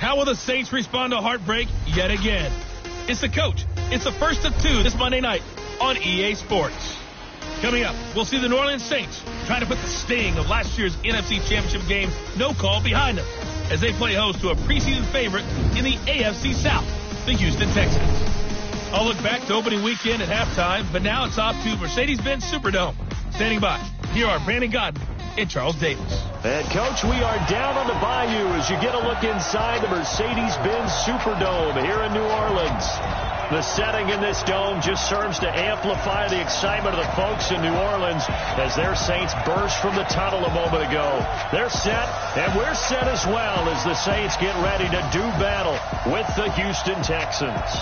How will the Saints respond to heartbreak yet again? It's the coach. It's the first of two this Monday night on EA Sports. Coming up, we'll see the New Orleans Saints trying to put the sting of last year's NFC Championship game no call behind them as they play host to a preseason favorite in the AFC South, the Houston Texans. I'll look back to opening weekend at halftime, but now it's off to Mercedes-Benz Superdome. Standing by, here are Brandon Godden and Charles Davis. And, Coach, we are down on the bayou as you get a look inside the Mercedes-Benz Superdome here in New Orleans. The setting in this dome just serves to amplify the excitement of the folks in New Orleans as their Saints burst from the tunnel a moment ago. They're set, and we're set as well as the Saints get ready to do battle with the Houston Texans.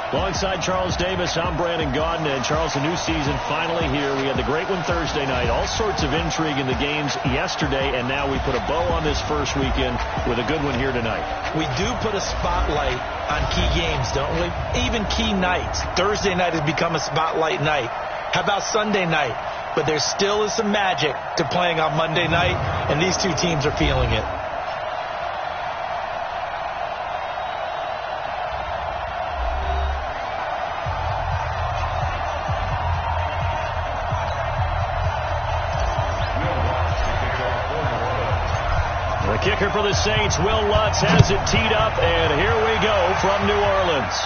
Alongside Charles Davis, I'm Brandon Gaudin. And Charles, a new season finally here. We had the great one Thursday night. All sorts of intrigue in the games yesterday, and now we put a bow on this first weekend with a good one here tonight. We do put a spotlight on key games, don't we? Even key nights. Thursday night has become a spotlight night. How about Sunday night? But there still is some magic to playing on Monday night, and these two teams are feeling it. The kicker for the Saints, Will Lutz, has it teed up, and here we go from New Orleans.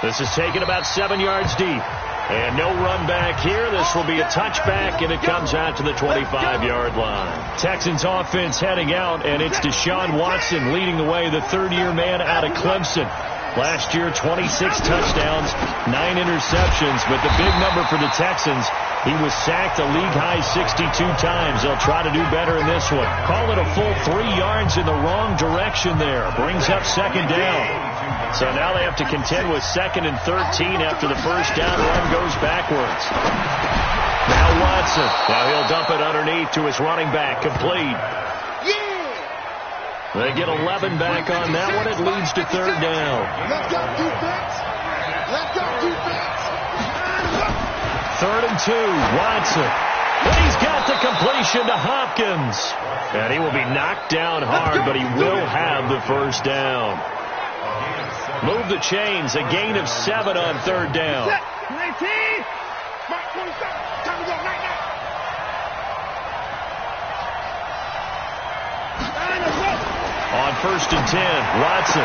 This is taken about 7 yards deep. And no run back here. This will be a touchback, and it comes out to the 25-yard line. Texans offense heading out, and it's Deshaun Watson leading the way, the third-year man out of Clemson. Last year, 26 touchdowns, 9 interceptions, but the big number for the Texans, he was sacked a league-high 62 times. They'll try to do better in this one. Call it a full 3 yards in the wrong direction there. Brings up second down. So now they have to contend with 2nd and 13 after the first down run goes backwards. Now Watson. Now he'll dump it underneath to his running back. Complete. They get 11 back on that one. It leads to third down. Let's go defense. Let's go defense. 3rd and 2. Watson. And he's got the completion to Hopkins. And he will be knocked down hard, but he will have the first down. Move the chains. A gain of 7 on third down. 19. Mark 27. Time to go right now. On 1st and 10, Watson.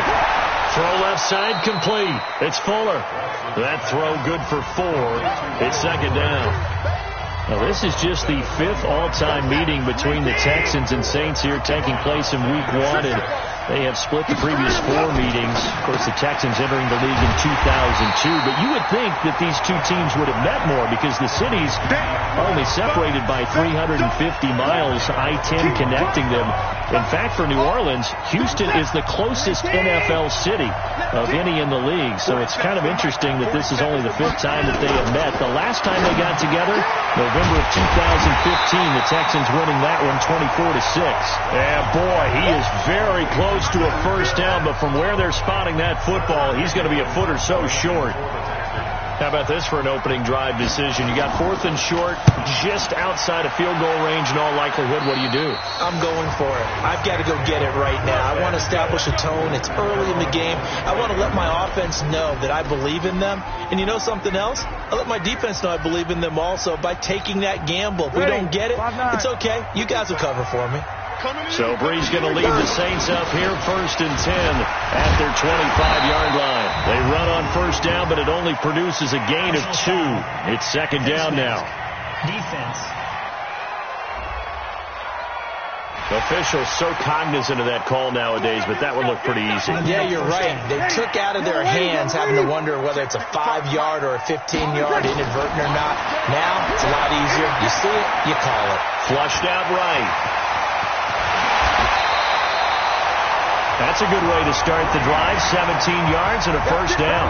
Throw left side, complete. It's Fuller. That throw good for 4. It's second down. Now, this is just the 5th all-time meeting between the Texans and Saints here taking place in Week 1. And they have split the previous 4 meetings. Of course, the Texans entering the league in 2002. But you would think that these two teams would have met more because the cities are only separated by 350 miles, I-10 connecting them. In fact, for New Orleans, Houston is the closest NFL city of any in the league. So it's kind of interesting that this is only the 5th time that they have met. The last time they got together, November of 2015, the Texans winning that one 24-6. And boy, he is very close to a first down, but from where they're spotting that football, he's going to be a foot or so short. How about this for an opening drive decision? You got 4th and short, just outside of field goal range in all likelihood. What do? I'm going for it. I've got to go get it right now. I want to establish a tone. It's early in the game. I want to let my offense know that I believe in them. And you know something else? I let my defense know I believe in them also by taking that gamble. If we don't get it, it's okay. You guys will cover for me. So Bree's going to lead the Saints up here 1st and 10 at their 25-yard line. They run on first down, but it only produces a gain of 2. It's second down now. Defense. Officials so cognizant of that call nowadays, but that would look pretty easy. Yeah, you're right. They took out of their hands having to wonder whether it's a 5-yard or a 15-yard inadvertent or not. Now it's a lot easier. You see it, you call it. Flushed out right. That's a good way to start the drive. 17 yards and a first down.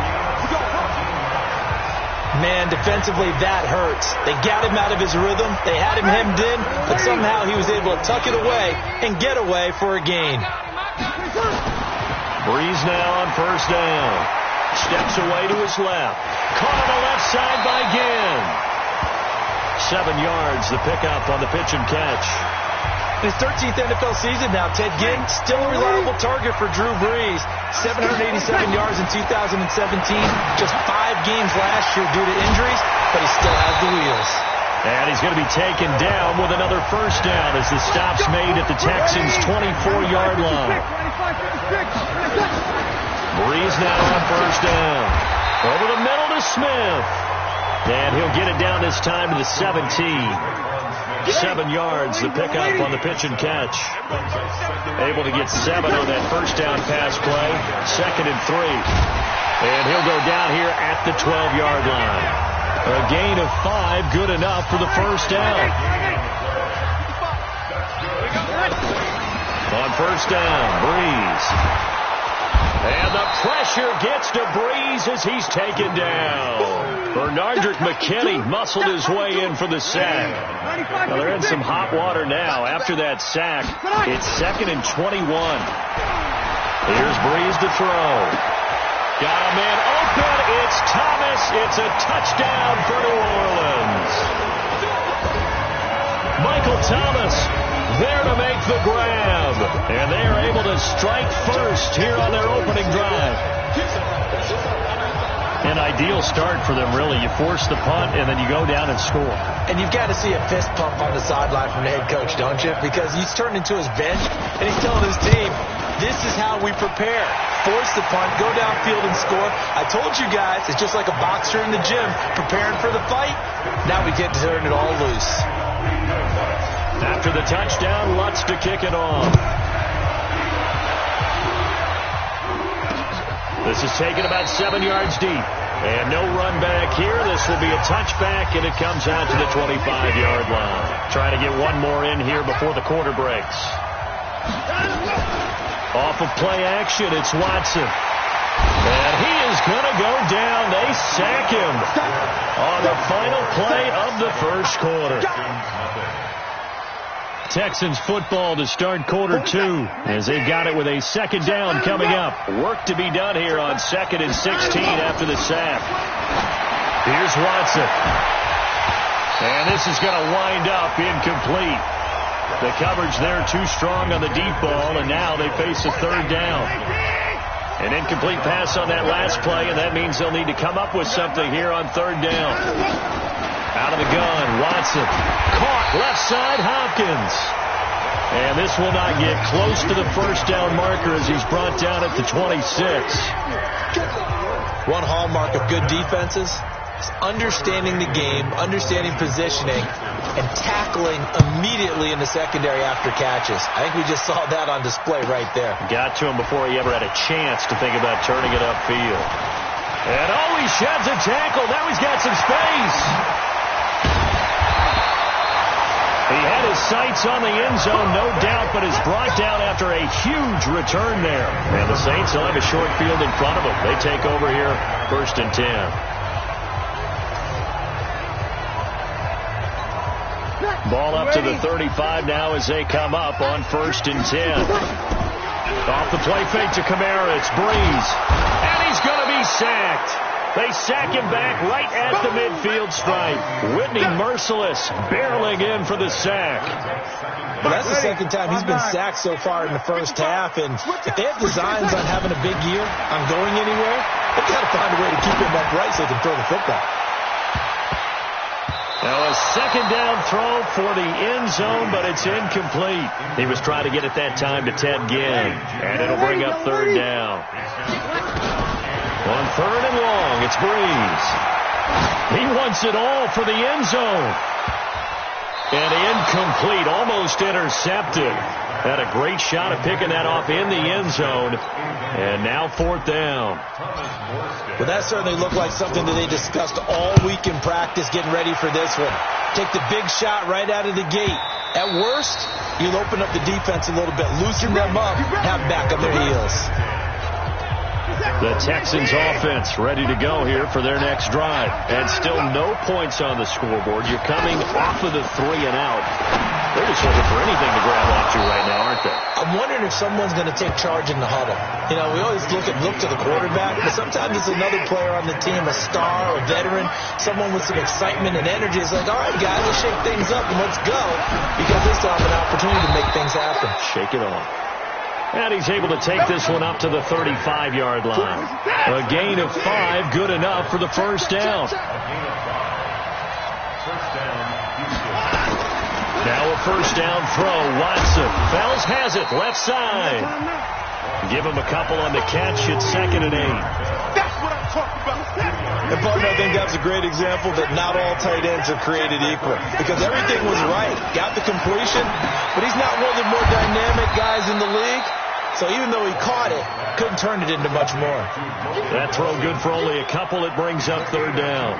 Man, defensively, that hurts. They got him out of his rhythm. They had him hemmed in, but somehow he was able to tuck it away and get away for a gain. Breeze now on first down. Steps away to his left. Caught on the left side by Ginn. 7 yards, the pickup on the pitch and catch. In his 13th NFL season now, Ted Ginn, still a reliable target for Drew Brees. 787 yards in 2017. Just 5 games last year due to injuries, but he still has the wheels. And he's going to be taken down with another first down as the stop's made at the Texans' 24-yard line. Brees now on first down. Over the middle to Smith. And he'll get it down this time to the 17. 7 yards, the pickup on the pitch and catch. Able to get 7 on that first down pass play. 2nd and 3. And he'll go down here at the 12-yard line. A gain of 5, good enough for the first down. On first down, Brees. And the pressure gets to Brees as he's taken down. Bernardrick McKinney muscled his way in for the sack. Well, they're in some hot water now. After that sack, it's 2nd and 21. Here's Brees to throw. Got a man open. It's Thomas. It's a touchdown for New Orleans. Michael Thomas there to make the grab. And they are able to strike first here on their opening drive. An ideal start for them, really. You force the punt, and then you go down and score. And you've got to see a fist pump on the sideline from the head coach, don't you? Because he's turned into his bench, and he's telling his team, this is how we prepare. Force the punt, go downfield and score. I told you guys, it's just like a boxer in the gym preparing for the fight. Now we get to turn it all loose. After the touchdown, Lutz to kick it off. This is taken about 7 yards deep. And no run back here. This will be a touchback, and it comes out to the 25-yard line. Trying to get one more in here before the quarter breaks. Off of play action, it's Watson. And he is going to go down. They sack him on the final play of the first quarter. Texans football to start quarter 2 as they've got it with a second down coming up. Work to be done here on 2nd and 16 after the sack. Here's Watson. And this is going to wind up incomplete. The coverage there too strong on the deep ball, and now they face a third down. An incomplete pass on that last play, and that means they'll need to come up with something here on third down. Out of the gun, Watson. Caught left side, Hopkins. And this will not get close to the first down marker as he's brought down at the 26. One hallmark of good defenses is understanding the game, understanding positioning, and tackling immediately in the secondary after catches. I think we just saw that on display right there. Got to him before he ever had a chance to think about turning it upfield. And he sheds a tackle. Now he's got some space. He had his sights on the end zone, no doubt, but is brought down after a huge return there. And the Saints will have a short field in front of them. They take over here, 1st and 10. Ball up to the 35 now as they come up on 1st and 10. Off the play fake to Kamara, it's Brees. And he's going to be sacked. They sack him back right at the midfield stripe. Whitney Merciless barreling in for the sack. Well, that's the second time he's been sacked so far in the first half. And if they have designs on having a big year, on going anywhere, they've got to find a way to keep him upright so they can throw the football. Now a second down throw for the end zone, but it's incomplete. He was trying to get it that time to Ted Ginn. And it'll bring up third down. On 3rd and long, it's Brees. He wants it all for the end zone. And incomplete, almost intercepted. Had a great shot at picking that off in the end zone. And now 4th down. Well, that certainly looked like something that they discussed all week in practice getting ready for this one. Take the big shot right out of the gate. At worst, you'll open up the defense a little bit, loosen them up, have them back on their heels. The Texans offense ready to go here for their next drive. And still no points on the scoreboard. You're coming off of the 3 and out. They're just looking for anything to grab onto right now, aren't they? I'm wondering if someone's going to take charge in the huddle. You know, we always look to the quarterback, but sometimes it's another player on the team, a star, a veteran, someone with some excitement and energy. It's like, all right, guys, let's shake things up and let's go, because they still have an opportunity to make things happen. Shake it off. And he's able to take this one up to the 35-yard line. A gain of 5, good enough for the first down. Now a first down throw. Watson. Fells has it. Left side. Give him a couple on the catch. It's 2nd and 8. That's what I'm talking about. And partner, I think that's a great example that not all tight ends are created equal, because everything was right. Got the completion, but he's not one of the more dynamic guys in the league. So even though he caught it, couldn't turn it into much more. That throw good for only a couple. It brings up 3rd down.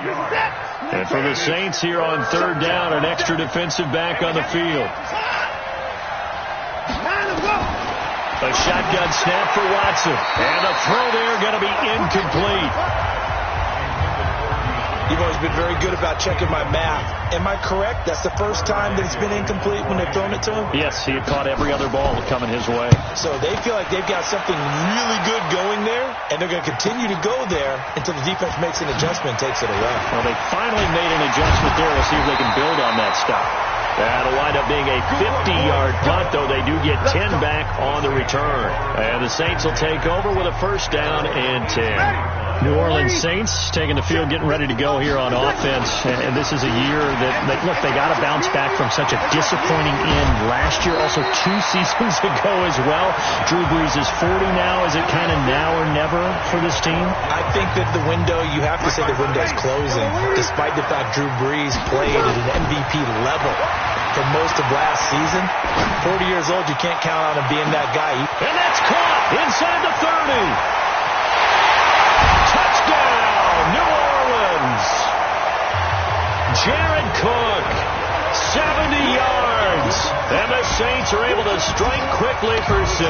And for the Saints here on 3rd down, an extra defensive back on the field. A shotgun snap for Watson. And a throw there going to be incomplete. You've always been very good about checking my math. Am I correct? That's the first time that it's been incomplete when they've thrown it to him? Yes, he had caught every other ball coming his way. So they feel like they've got something really good going there, and they're going to continue to go there until the defense makes an adjustment and takes it away. Well, they finally made an adjustment there. We'll see if they can build on that stuff. That'll wind up being a 50-yard punt, though they do get 10 back on the return. And the Saints will take over with a first down and 10. New Orleans Saints taking the field, getting ready to go here on offense. And this is a year that look, they got to bounce back from such a disappointing end last year, also 2 seasons ago as well. Drew Brees is 40 now. Is it kind of now or never for this team? I think that the window, you have to say the window's closing, despite the fact Drew Brees played at an MVP level for most of last season. 40 years old, you can't count on him being that guy. And that's caught inside the 30. Touchdown, New Orleans. Jared Cook, 70 yards. And the Saints are able to strike quickly for 6.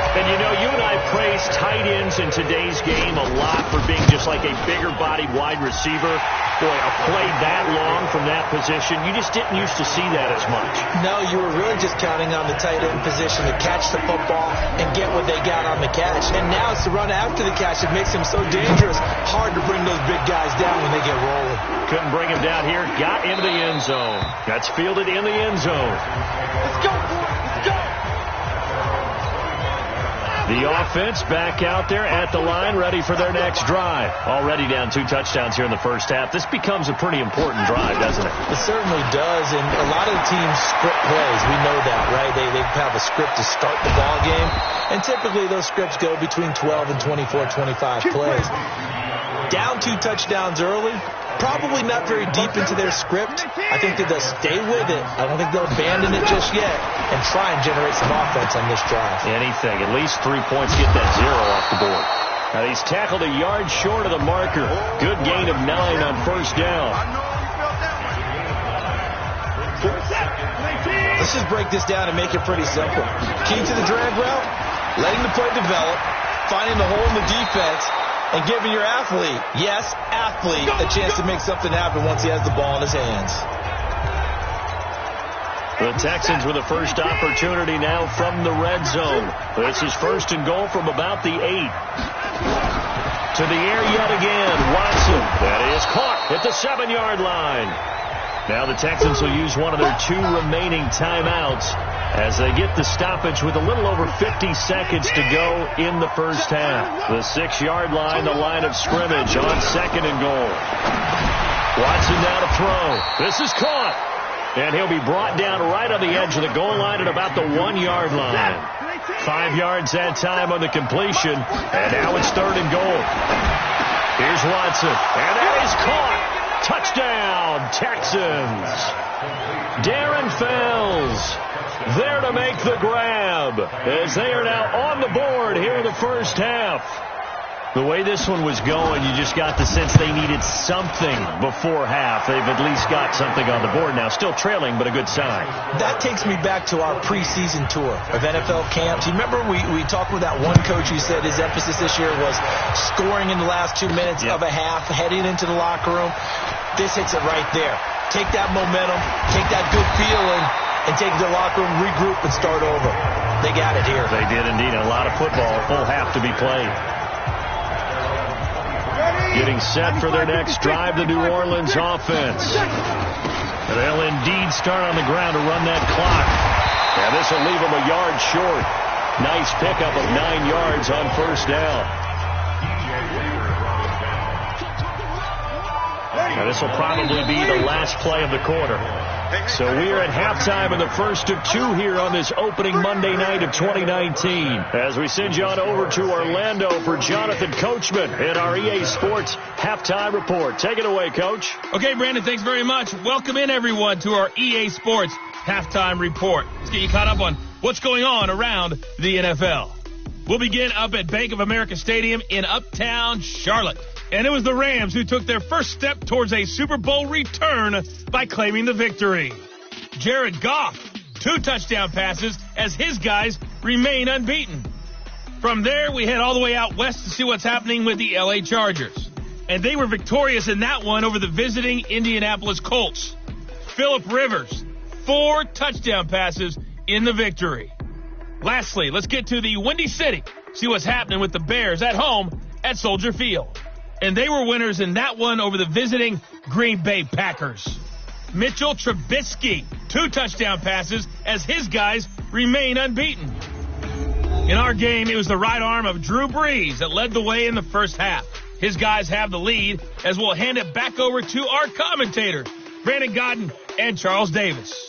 And you know, you and I praise tight ends in today's game a lot for being just like a bigger-bodied wide receiver. Boy, a play that long from that position, you just didn't used to see that as much. No, you were really just counting on the tight end position to catch the football and get what they got on the catch. And now it's the run after the catch that makes him so dangerous. Hard to bring those big guys down when they get rolling. Couldn't bring him down here. Got into the end zone. That's fielded in the end zone. Let's go, boy. Let's go. The offense back out there at the line, ready for their next drive. Already down 2 touchdowns here in the first half. This becomes a pretty important drive, doesn't it? It certainly does, and a lot of the teams script plays. We know that, right? They have a script to start the ball game, and typically those scripts go between 12 and 24, 25 plays. Down 2 touchdowns early, probably not very deep into their script. I think that they'll stay with it. I don't think they'll abandon it just yet and try and generate some offense on this drive. Anything. At least 3 points. Get that 0 off the board. Now he's tackled a yard short of the marker. Good gain of 9 on first down. Let's just break this down and make it pretty simple. Key to the drag route, letting the play develop, finding the hole in the defense, and giving your athlete, yes, athlete, a chance to make something happen once he has the ball in his hands. The Texans with a first opportunity now from the red zone. This is 1st and goal from about the 8. To the air yet again. Watson. That is caught at the 7-yard line. Now the Texans will use one of their 2 remaining timeouts as they get the stoppage with a little over 50 seconds to go in the first half. The 6-yard line, the line of scrimmage on 2nd and goal. Watson now to throw. This is caught. And he'll be brought down right on the edge of the goal line at about the 1-yard line. 5 yards that time on the completion. And now it's 3rd and goal. Here's Watson. And that is caught. Touchdown, Texans. Darren Fells there to make the grab as they are now on the board here in the first half. The way this one was going, you just got the sense they needed something before half. They've at least got something on the board now. Still trailing, but a good sign. That takes me back to our preseason tour of NFL camps. You remember we talked with that one coach who said his emphasis this year was scoring in the last 2 minutes of a half, heading into the locker room. This hits it right there. Take that momentum, take that good feeling, and take it to the locker room, regroup, and start over. They got it here. They did indeed. A lot of football, full half to be played. Getting set for their next drive, the New Orleans offense. They'll indeed start on the ground to run that clock. And this will leave them a yard short. Nice pickup of 9 yards on first down. Now this will probably be the last play of the quarter. So we are at halftime in the first of 2 here on this opening Monday night of 2019. As we send you on over to Orlando for Jonathan Coachman in our EA Sports Halftime Report. Take it away, Coach. Okay, Brandon, thanks very much. Welcome in, everyone, to our EA Sports Halftime Report. Let's get you caught up on what's going on around the NFL. We'll begin up at Bank of America Stadium in Uptown Charlotte. And it was the Rams who took their first step towards a Super Bowl return by claiming the victory. Jared Goff, 2 touchdown passes as his guys remain unbeaten. From there, we head all the way out west to see what's happening with the LA Chargers. And they were victorious in that one over the visiting Indianapolis Colts. Phillip Rivers, 4 touchdown passes in the victory. Lastly, let's get to the Windy City, see what's happening with the Bears at home at Soldier Field. And they were winners in that one over the visiting Green Bay Packers. Mitchell Trubisky, 2 touchdown passes as his guys remain unbeaten. In our game, it was the right arm of Drew Brees that led the way in the first half. His guys have the lead as we'll hand it back over to our commentators, Brandon Godden and Charles Davis.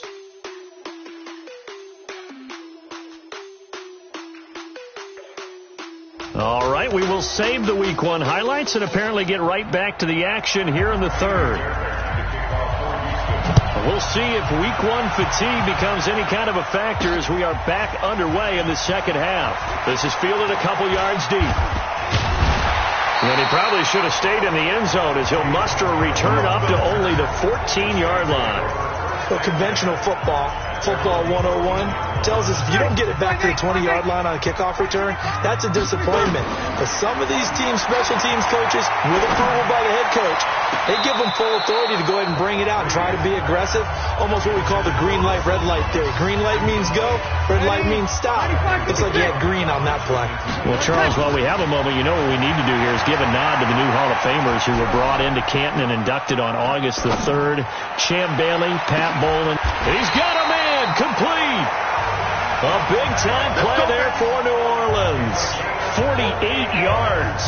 All right, we will save the Week 1 highlights and apparently get right back to the action here in the third. We'll see if Week 1 fatigue becomes any kind of a factor as we are back underway in the second half. This is fielded a couple yards deep. And he probably should have stayed in the end zone as he'll muster a return up to only the 14-yard line. Well, conventional football 101, tells us if you don't get it back to the 20-yard line on a kickoff return, that's a disappointment. But some of these special teams coaches, with approval by the head coach, they give them full authority to go ahead and bring it out and try to be aggressive. Almost what we call the green light, red light theory. Green light means go, red light means stop. Looks like you had green on that play. Well, Charles, while we have a moment, you know what we need to do here is give a nod to the new Hall of Famers who were brought into Canton and inducted on August the 3rd. Champ Bailey, Pat Bowlen. He's got a man, complete. A big-time play there for New Orleans. 48 yards.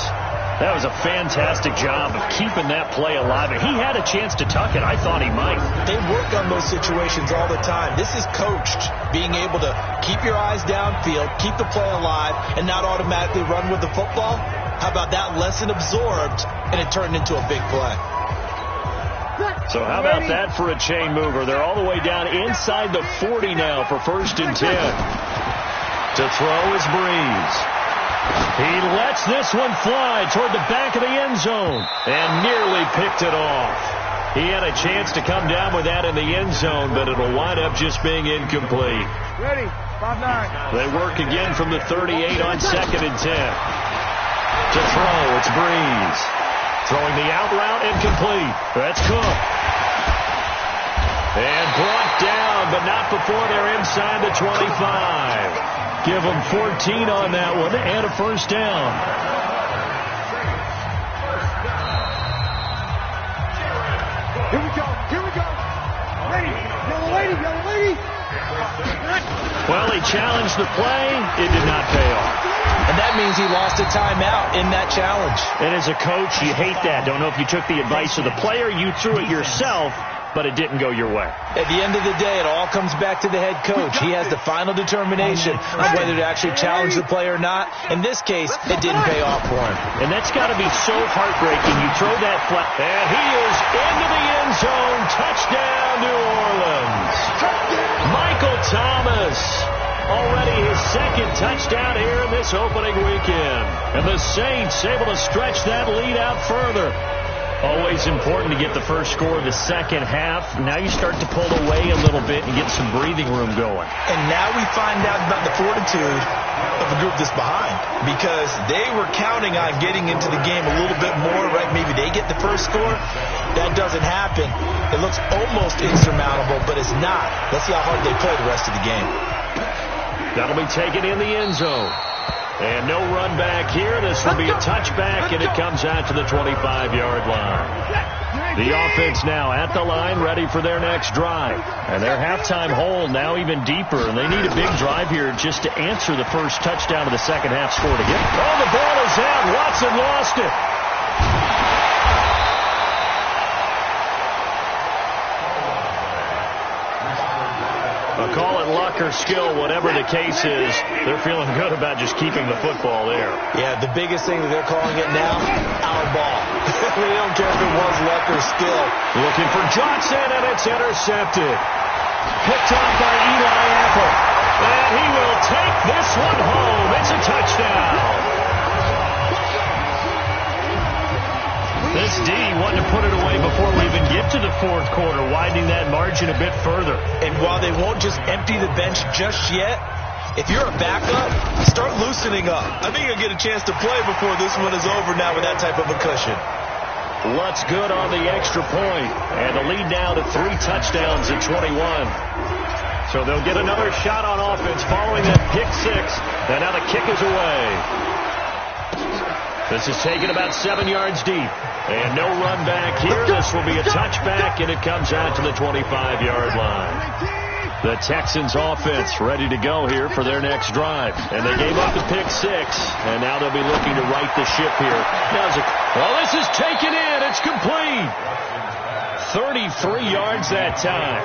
That was a fantastic job of keeping that play alive. And he had a chance to tuck it. I thought he might. They work on those situations all the time. This is coached, being able to keep your eyes downfield, keep the play alive, and not automatically run with the football. How about that lesson absorbed, and it turned into a big play? So how about that for a chain mover? They're all the way down inside the 40 now for 1st and 10. To throw is Breeze. He lets this one fly toward the back of the end zone and nearly picked it off. He had a chance to come down with that in the end zone, but it'll wind up just being incomplete. Ready, 5-9. They work again from the 38 on 2nd and 10. To throw, it's Breeze. Throwing the out route incomplete. That's Cook. And brought down, but not before they're inside the 25. Give them 14 on that one and a first down. Here we go. Ready. Yellow lady. Well, he challenged the play. It did not pay off. And that means he lost a timeout in that challenge. And as a coach, you hate that. Don't know if you took the advice of the player, you threw it yourself, but it didn't go your way. At the end of the day, it all comes back to the head coach. He has the final determination on whether to actually challenge the play or not. In this case, it didn't pay off for him. And that's got to be so heartbreaking. You throw that flat, and he is into the end zone. Touchdown, New Orleans. Michael Thomas. Already his 2nd touchdown here in this opening weekend. And the Saints able to stretch that lead out further. Always important to get the first score of the second half. Now you start to pull away a little bit and get some breathing room going. And now we find out about the fortitude of a group that's behind, because they were counting on getting into the game a little bit more, right? Maybe they get the first score. That doesn't happen. It looks almost insurmountable, but it's not. Let's see how hard they play the rest of the game. That'll be taken in the end zone. And no run back here. This will be a touchback, and it comes out to the 25-yard line. The offense now at the line, ready for their next drive. And their halftime hole now even deeper, and they need a big drive here just to answer the first touchdown of the second half score to get. Oh, the ball is out. Watson lost it. Call it luck or skill, whatever the case is, they're feeling good about just keeping the football there. Yeah, the biggest thing that they're calling it now, our ball. They don't care if it was luck or skill. Looking for Johnson, and it's intercepted. Picked off by Eli Apple. And he will take this one home. It's a touchdown. This D wanted to put it away before we even get to the fourth quarter, widening that margin a bit further. And while they won't just empty the bench just yet, if you're a backup, start loosening up. I think you'll get a chance to play before this one is over now with that type of a cushion. Lutz good on the extra point, and the lead now to 3 touchdowns at 21. So they'll get another shot on offense following that pick 6, and now the kick is away. This is taken about 7 yards deep. And no run back here. This will be a touchback, and it comes out to the 25-yard line. The Texans offense ready to go here for their next drive. And they gave up the pick 6, and now they'll be looking to right the ship here. Well, this is taken in. It's complete. 33 yards that time.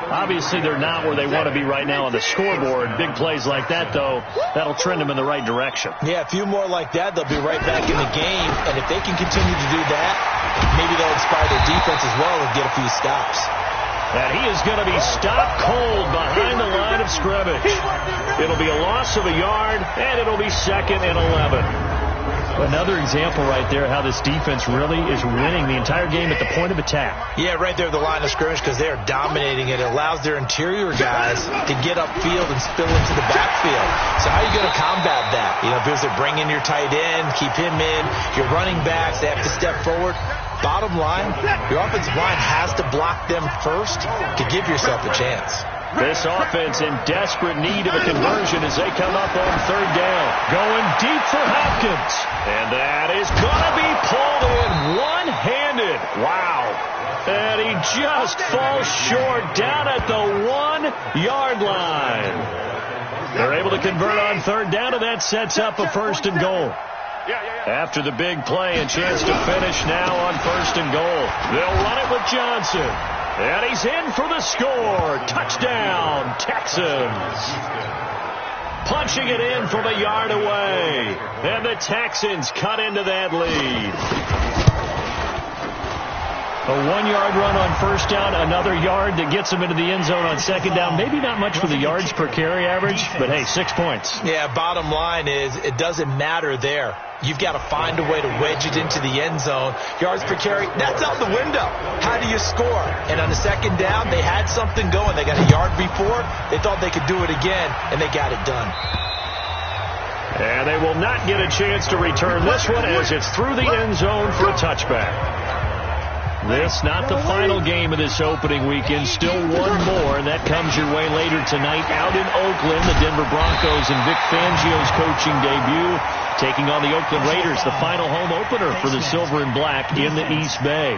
Obviously, they're not where they want to be right now on the scoreboard. Big plays like that, though, that'll trend them in the right direction. Yeah, a few more like that, they'll be right back in the game. And if they can continue to do that, maybe they'll inspire their defense as well and get a few stops. And he is going to be stopped cold behind the line of scrimmage. It'll be a loss of a yard, and it'll be 2nd and 11. Another example right there how this defense really is winning the entire game at the point of attack. Yeah, right there at the line of scrimmage, because they are dominating it. It allows their interior guys to get upfield and spill into the backfield. So how are you going to combat that? You know, if they bring in your tight end, keep him in, your running backs, they have to step forward. Bottom line, your offensive line has to block them first to give yourself a chance. This offense in desperate need of a conversion as they come up on 3rd down. Going deep for Hopkins. And that is going to be pulled in one-handed. Wow. And he just falls short down at the 1-yard line. They're able to convert on 3rd down, and that sets up a 1st and goal. After the big play, a chance to finish now on 1st and goal. They'll run it with Johnson. And he's in for the score. Touchdown, Texans. Punching it in from a yard away. And the Texans cut into that lead. A 1-yard run on 1st down, another yard that gets them into the end zone on 2nd down. Maybe not much for the yards per carry average, but hey, 6 points. Yeah, bottom line is it doesn't matter there. You've got to find a way to wedge it into the end zone. Yards per carry, that's out the window. How do you score? And on the 2nd down, they had something going. They got a yard before. They thought they could do it again, and they got it done. And they will not get a chance to return this one as it's through the end zone for a touchback. This not the final game of this opening weekend. Still one more, and that comes your way later tonight out in Oakland. The Denver Broncos and Vic Fangio's coaching debut taking on the Oakland Raiders, the final home opener for the Silver and Black in the East Bay.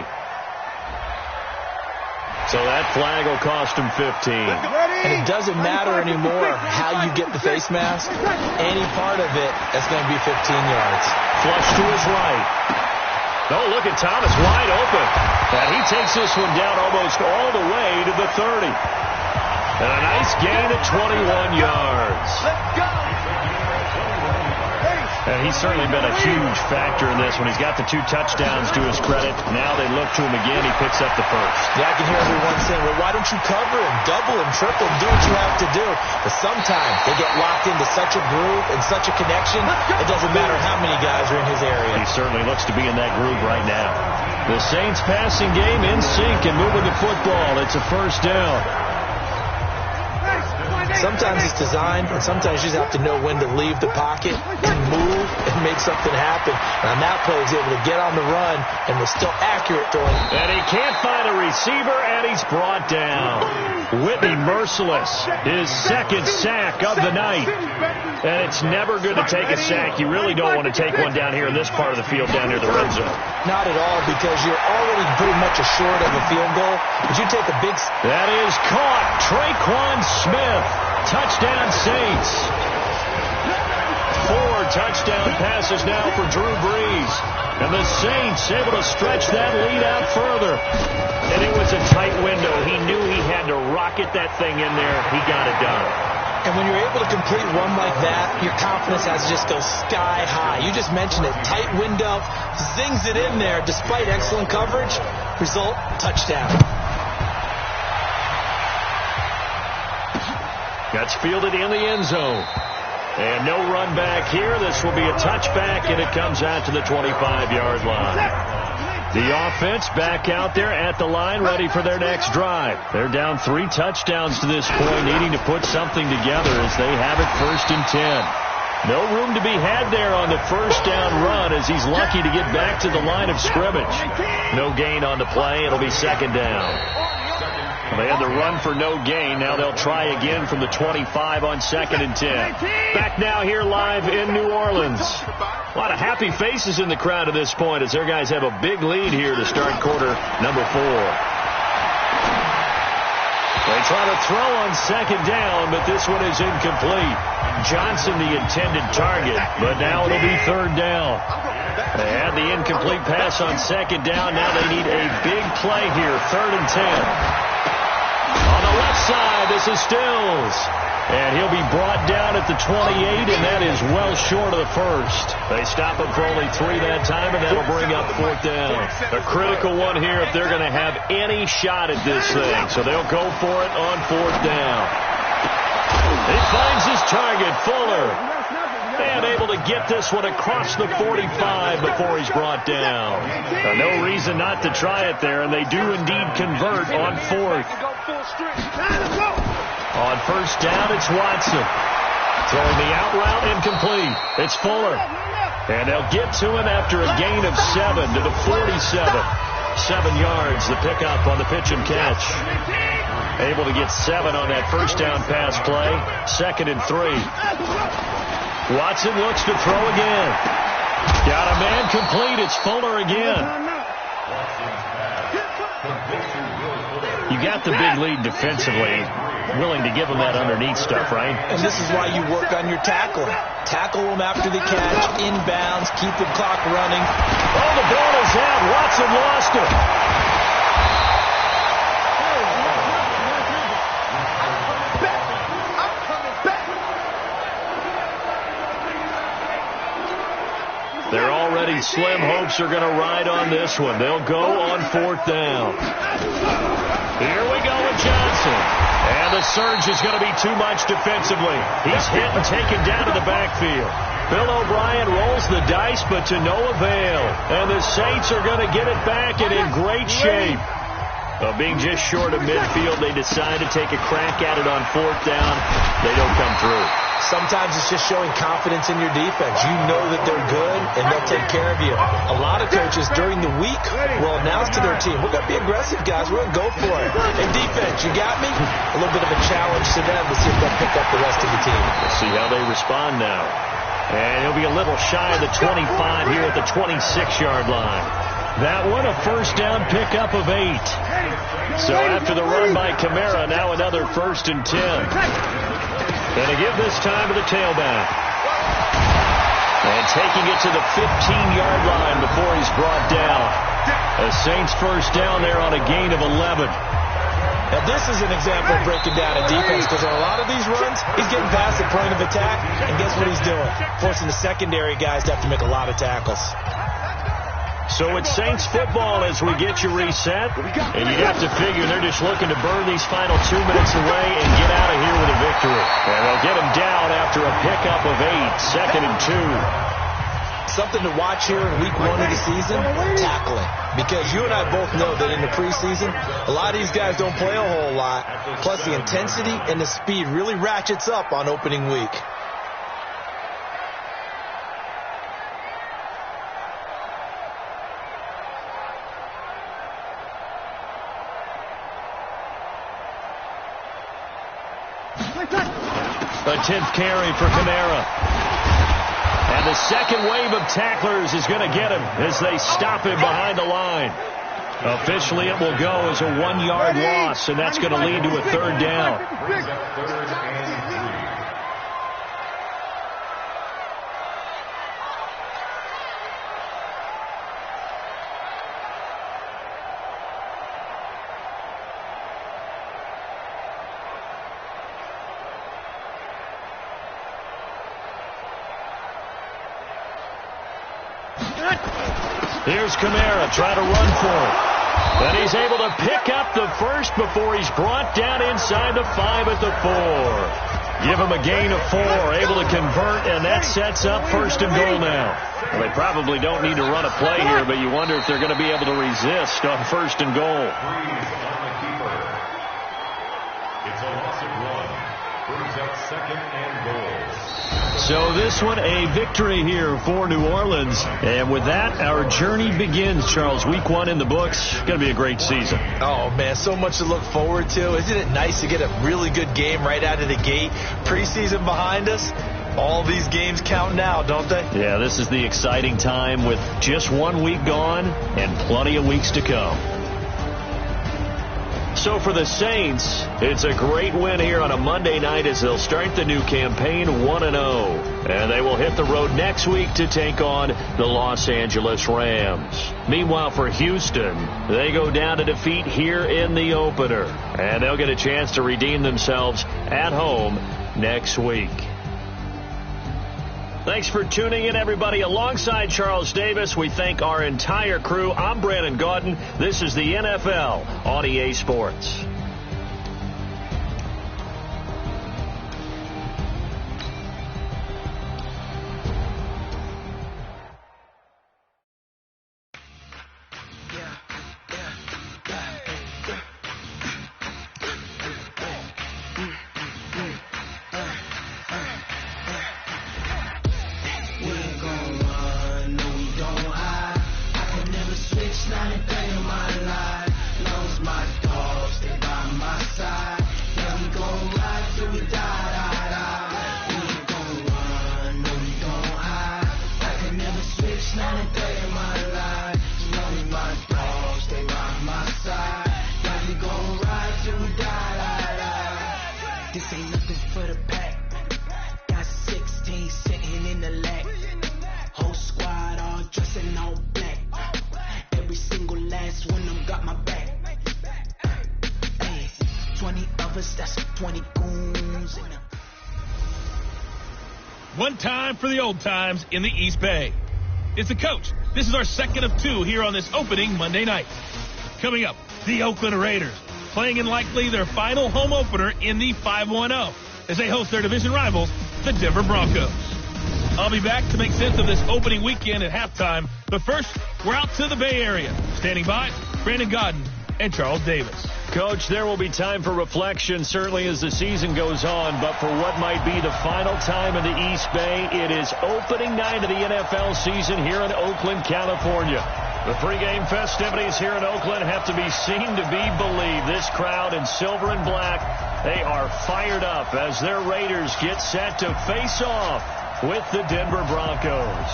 So that flag will cost him 15. And it doesn't matter anymore how you get the face mask. Any part of it, that's going to be 15 yards. Flush to his right. Oh, look at Thomas wide open. And he takes this one down almost all the way to the 30. And a nice gain of 21 yards. Let's go. And he's certainly been a huge factor in this when he's got the 2 touchdowns to his credit. Now they look to him again. He picks up the first. Yeah, I can hear everyone saying, well, why don't you cover him, double him, triple him, do what you have to do. But sometimes they get locked into such a groove and such a connection, it doesn't matter how many guys are in his area. He certainly looks to be in that groove right now. The Saints passing game in sync and moving the football. It's a first down. Sometimes it's designed, and sometimes you just have to know when to leave the pocket and move and make something happen. And on that play, he's able to get on the run and was still accurate throwing. And he can't find a receiver, and he's brought down. Whitney merciless, his second sack of the night. And it's never good to take a sack. You really don't want to take one down here in this part of the field, down near the red zone. Not at all, because you're already pretty much short of a field goal. But you take a big... That is caught. Traquan Smith. Touchdown Saints. 4 touchdown passes now for Drew Brees. And the Saints able to stretch that lead out further. And it was a tight window. He knew he had to rocket that thing in there. He got it done. And when you're able to complete one like that, your confidence has to just go sky high. You just mentioned it. Tight window, zings it in there despite excellent coverage. Result, touchdown. That's fielded in the end zone. And no run back here. This will be a touchback, and it comes out to the 25-yard line. The offense back out there at the line, ready for their next drive. They're down 3 touchdowns to this point, needing to put something together as they have it 1st and 10. No room to be had there on the first down run as he's lucky to get back to the line of scrimmage. No gain on the play. It'll be 2nd down. They had the run for no gain. Now they'll try again from the 25 on 2nd and 10. Back now here live in New Orleans. A lot of happy faces in the crowd at this point as their guys have a big lead here to start quarter number 4. They try to throw on 2nd down, but this one is incomplete. Johnson the intended target, but now it'll be 3rd down. They had the incomplete pass on 2nd down. Now they need a big play here, 3rd and 10. On the left side, this is Stills. And he'll be brought down at the 28, and that is well short of the first. They stop him for only 3 that time, and that'll bring up 4th down. A critical one here if they're going to have any shot at this thing. So they'll go for it on 4th down. He finds his target, Fuller. And able to get this one across the 45 before he's brought down. No reason not to try it there, and they do indeed convert on 4th. On 1st down, it's Watson. Throwing the out route, incomplete. It's Fuller. And they'll get to him after a gain of 7 to the 47. 7 yards, the pickup on the pitch and catch. Able to get 7 on that 1st down pass play. 2nd and 3. Watson looks to throw again. Got a man complete. It's Fuller again. You got the big lead defensively. Willing to give him that underneath stuff, right? And this is why you work on your tackling. Tackle him after the catch, inbounds, keep the clock running. Oh, the ball is out. Watson lost it. They're already slim hopes are going to ride on this one. They'll go on 4th down. Here we go with Johnson. And the surge is going to be too much defensively. He's hit and taken down to the backfield. Bill O'Brien rolls the dice, but to no avail. And the Saints are going to get it back and in great shape. Being just short of midfield, they decide to take a crack at it on 4th down. They don't come through. Sometimes it's just showing confidence in your defense. You know that they're good, and they'll take care of you. A lot of coaches during the week will announce to their team, we're going to be aggressive, guys. We're going to go for it. And defense, you got me? A little bit of a challenge to them to see if they'll pick up the rest of the team. We'll see how they respond now. And he'll be a little shy of the 25 here at the 26-yard line. That one, a 1st down pickup of 8. So after the run by Kamara, now another 1st and 10. And to give this time to the tailback. And taking it to the 15-yard line before he's brought down. The Saints 1st down there on a gain of 11. Now, this is an example of breaking down a defense, because on a lot of these runs, he's getting past the point of attack, and guess what he's doing? Forcing the secondary guys to have to make a lot of tackles. So it's Saints football as we get you reset, and you have to figure they're just looking to burn these final 2 minutes away and get out of here with a victory. And they'll get him down after a pickup of 8, 2nd and 2. Something to watch here in week 1 of the season, tackling. Because you and I both know that in the preseason, a lot of these guys don't play a whole lot. Plus, the intensity and the speed really ratchets up on opening week. The 10th carry for Kamara. And the second wave of tacklers is going to get him as they stop him behind the line. Officially, it will go as a 1-yard loss, and that's going to lead to a 3rd down. Here's Kamara trying to run for it. But he's able to pick up the first before he's brought down inside the 5 at the 4. Give him a gain of 4, able to convert, and that sets up 1st and goal now. Well, they probably don't need to run a play here, but you wonder if they're going to be able to resist on 1st and goal. It's a loss of 1. Brings up 2nd and goal. So this one, a victory here for New Orleans. And with that, our journey begins, Charles. Week 1 in the books. Going to be a great season. Oh, man, so much to look forward to. Isn't it nice to get a really good game right out of the gate? Preseason behind us. All these games count now, don't they? Yeah, this is the exciting time with just 1 week gone and plenty of weeks to come. So for the Saints, it's a great win here on a Monday night as they'll start the new campaign 1-0. And they will hit the road next week to take on the Los Angeles Rams. Meanwhile, for Houston, they go down to defeat here in the opener. And they'll get a chance to redeem themselves at home next week. Thanks for tuning in, everybody. Alongside Charles Davis, we thank our entire crew. I'm Brandon Gaudin. This is the NFL on EA Sports. This ain't nothing for the pack. Got 16 sitting in the lag. Whole squad all dressing all black. Every single last one of them got my back. Hey, 20 of us, that's 20 goons in them. One time for the old times in the East Bay. It's the coach. This is our 2nd of 2 here on this opening Monday night. Coming up, the Oakland Raiders, playing in likely their final home opener in the 5-1-0 as they host their division rivals, the Denver Broncos. I'll be back to make sense of this opening weekend at halftime, but first, we're out to the Bay Area. Standing by, Brandon Gaudin and Charles Davis. Coach, there will be time for reflection, certainly as the season goes on, but for what might be the final time in the East Bay, it is opening night of the NFL season here in Oakland, California. The pregame festivities here in Oakland have to be seen to be believed. This crowd in silver and black, they are fired up as their Raiders get set to face off with the Denver Broncos.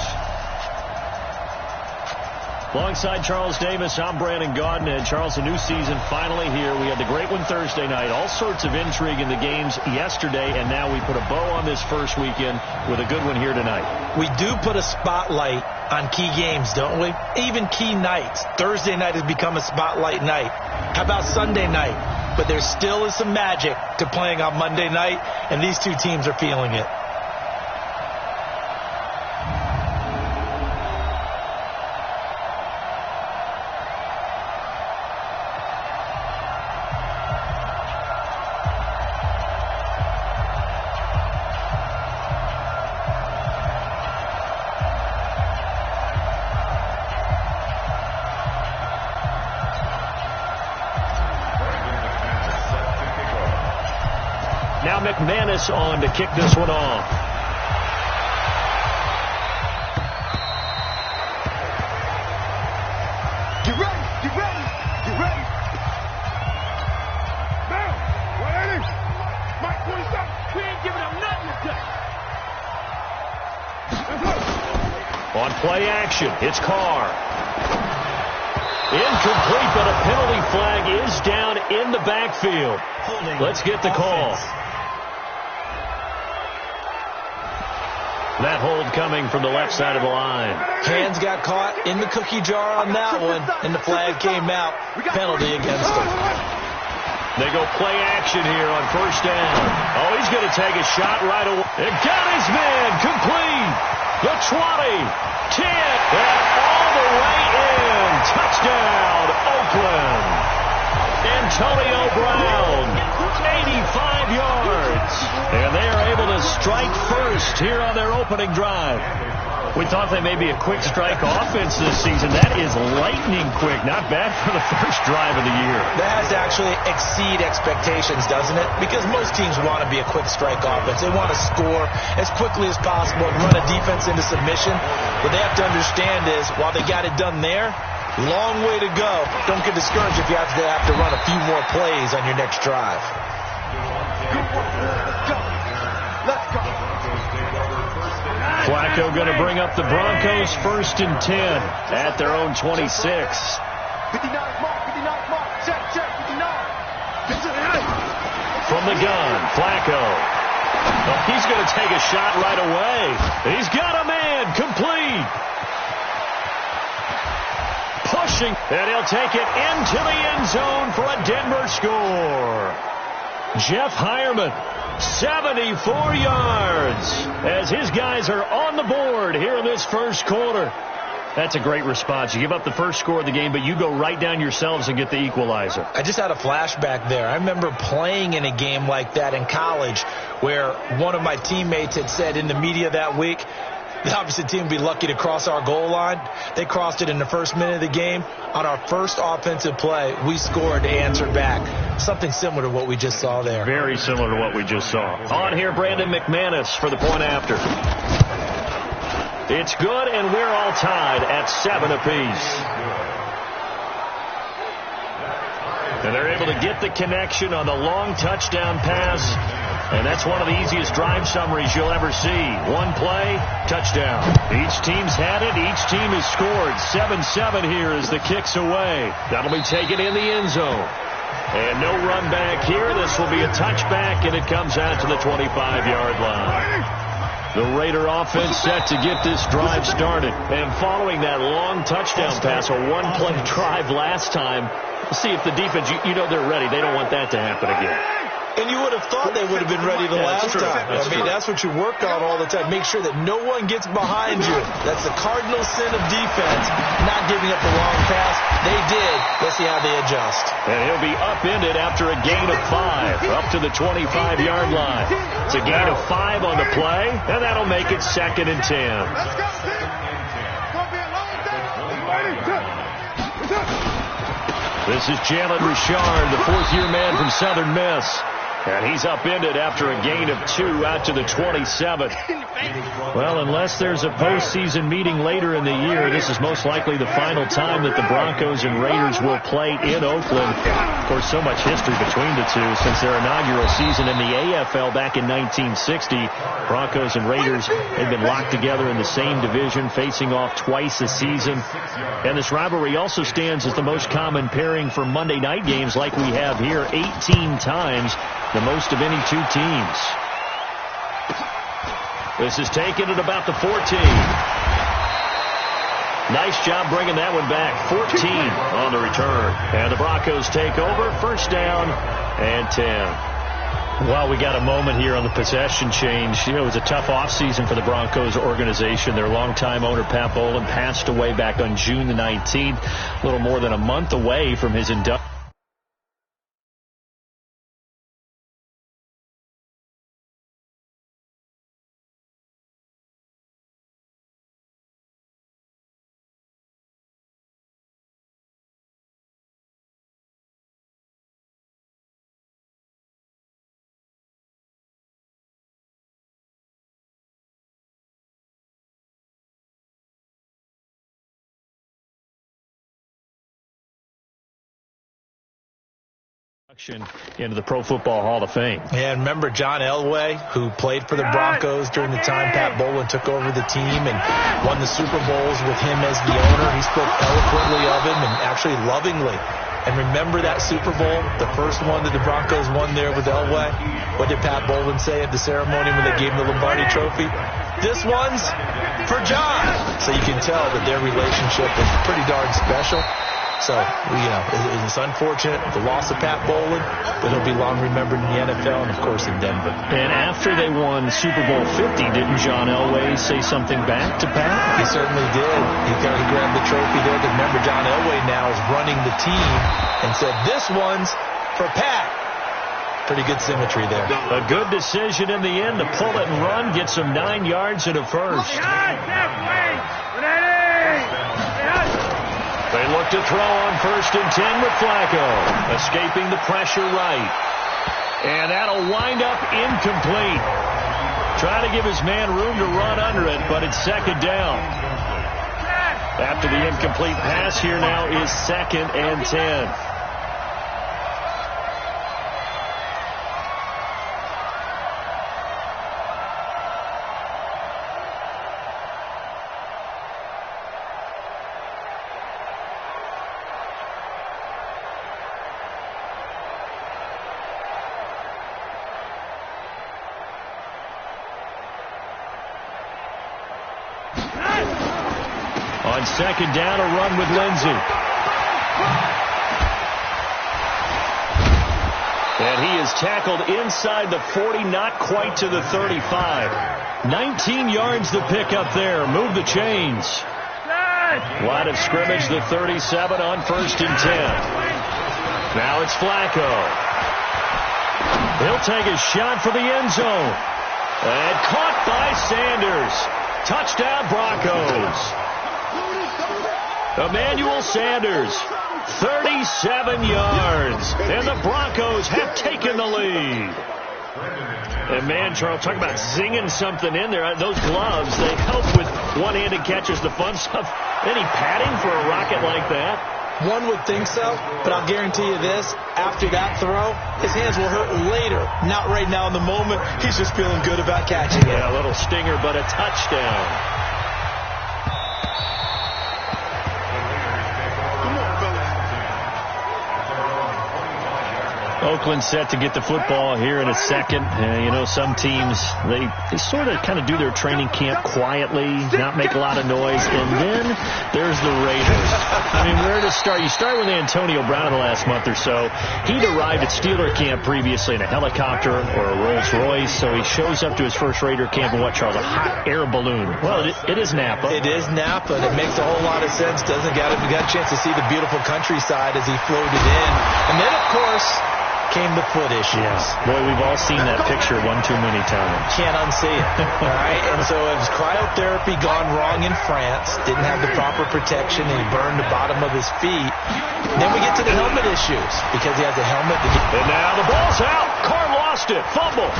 Alongside Charles Davis, I'm Brandon Gaudin. And Charles, a new season finally here. We had the great one Thursday night. All sorts of intrigue in the games yesterday, and now we put a bow on this first weekend with a good one here tonight. We do put a spotlight on key games, don't we? Even key nights. Thursday night has become a spotlight night. How about Sunday night? but there still is some magic to playing on Monday night, and these two teams are feeling it. Now McManus on to kick this one off. Get ready, get ready, get ready. Now, 180. Mike 27. We ain't giving up nothing today. On play action, it's Carr. Incomplete, but a penalty flag is down in the backfield. Let's get the call. That hold coming from the left side of the line. Hands got caught in the cookie jar on that one, and the flag came out. Penalty against him. They go play action here on first down. Oh, he's going to take a shot right away. It got his man complete. The 20, 10, and all the way in. Touchdown, Oakland. Antonio Brown, 85 yards. And they are able to strike first here on their opening drive. We thought they may be a quick strike offense this season. That is lightning quick. Not bad for the first drive of the year. That has to actually exceed expectations, doesn't it? Because most teams want to be a quick strike offense. They want to score as quickly as possible and run a defense into submission. What they have to understand is, while they got it done there, long way to go. Don't get discouraged if you have to run a few more plays on your next drive. Let's go. Flacco going to bring up the Broncos 1st and 10 at their own 26. 59 mark, 59 mark. Check, 59. From the gun, Flacco. Oh, he's going to take a shot right away. He's got a man complete. Pushing, and he'll take it into the end zone for a Denver score. Jeff Hireman, 74 yards, as his guys are on the board here in this first quarter. That's a great response. You give up the first score of the game, but you go right down yourselves and get the equalizer. I just had a flashback there. I remember playing in a game like that in college where one of my teammates had said in the media that week, the opposite team would be lucky to cross our goal line. They crossed it in the first minute of the game. On our first offensive play, we scored to answer back. Something similar to what we just saw there. Very similar to what we just saw. On here, Brandon McManus for the point after. It's good, and we're all tied at 7 apiece. And they're able to get the connection on the long touchdown pass. And that's one of the easiest drive summaries you'll ever see. One play, touchdown. Each team's had it. Each team has scored. 7-7 here as the kick's away. That'll be taken in the end zone. And no run back here. This will be a touchback, and it comes out to the 25-yard line. The Raider offense set to get this drive started. And following that long touchdown pass, a one-play drive last time, see if the defense, you know they're ready. They don't want that to happen again. And you would have thought they would have been ready the last time. That's what you work on all the time. Make sure that no one gets behind you. That's the cardinal sin of defense, not giving up the long pass. They did. Let's see how they adjust. And he'll be upended after a gain of 5, up to the 25-yard line. It's a gain of 5 on the play, and that'll make it 2nd and 10. Let's go, Tim. It's going to be a long day. This is Jalen Richard, the fourth-year man from Southern Miss. And he's upended after a gain of 2 out to the 27. Well, unless there's a postseason meeting later in the year, this is most likely the final time that the Broncos and Raiders will play in Oakland. Of course, so much history between the two since their inaugural season in the AFL back in 1960. Broncos and Raiders have been locked together in the same division, facing off twice a season. And this rivalry also stands as the most common pairing for Monday night games like we have here, 18 times. The most of any two teams. This is taken at about the 14. Nice job bringing that one back. 14 on the return. And the Broncos take over. First down and 10. Well, we got a moment here on the possession change. It was a tough offseason for the Broncos organization. Their longtime owner, Pat Bowlen, passed away back on June the 19th, a little more than a month away from his induction. Into the Pro Football Hall of Fame. Yeah, and remember John Elway, who played for the Broncos during the time Pat Bowlen took over the team and won the Super Bowls with him as the owner. He spoke eloquently of him and actually lovingly. And remember that Super Bowl, the first one that the Broncos won there with Elway? What did Pat Bowlen say at the ceremony when they gave him the Lombardi Trophy? This one's for John. So you can tell that their relationship is pretty darn special. So, it's unfortunate, the loss of Pat Bowlen, but he'll be long remembered in the NFL and, of course, in Denver. And after they won Super Bowl 50, didn't John Elway say something back to Pat? He certainly did. He grabbed the trophy there. But remember, John Elway now is running the team and said, this one's for Pat. Pretty good symmetry there. A good decision in the end to pull it and run, get some 9 yards and a first. They look to throw on 1st and 10 with Flacco, escaping the pressure right. And that'll wind up incomplete. Trying to give his man room to run under it, but it's 2nd down. After the incomplete pass, here now is 2nd and 10. On 2nd down, a run with Lindsey. And he is tackled inside the 40, not quite to the 35. 19 yards to pick up there. Move the chains. Line of scrimmage, the 37 on 1st and 10. Now it's Flacco. He'll take a shot for the end zone. And caught by Sanders. Touchdown, Broncos. Emmanuel Sanders, 37 yards, and the Broncos have taken the lead. And man, Charles, talk about zinging something in there. Those gloves, they help with one-handed catches, the fun stuff. Any padding for a rocket like that? One would think so, but I'll guarantee you this, after that throw, his hands will hurt later. Not right now in the moment. He's just feeling good about catching it. Yeah, a little stinger, but a touchdown. Oakland set to get the football here in a second. Some teams, they sort of kind of do their training camp quietly, not make a lot of noise, and then there's the Raiders. I mean, where to start? You start with Antonio Brown in the last month or so. He'd arrived at Steeler camp previously in a helicopter or a Rolls Royce, so he shows up to his first Raider camp in what, Charles? A hot air balloon. Well, it is Napa. It is Napa, and it makes a whole lot of sense, doesn't it? We got a chance to see the beautiful countryside as he floated in. And then, of course, came the foot issues. Yeah. Boy, we've all seen that picture one too many times. Can't unsee it. All right? And so it was cryotherapy gone wrong in France, didn't have the proper protection, and he burned the bottom of his feet. And then we get to the helmet issues because he had the helmet. And now the ball's out. Carr lost it. Fumble.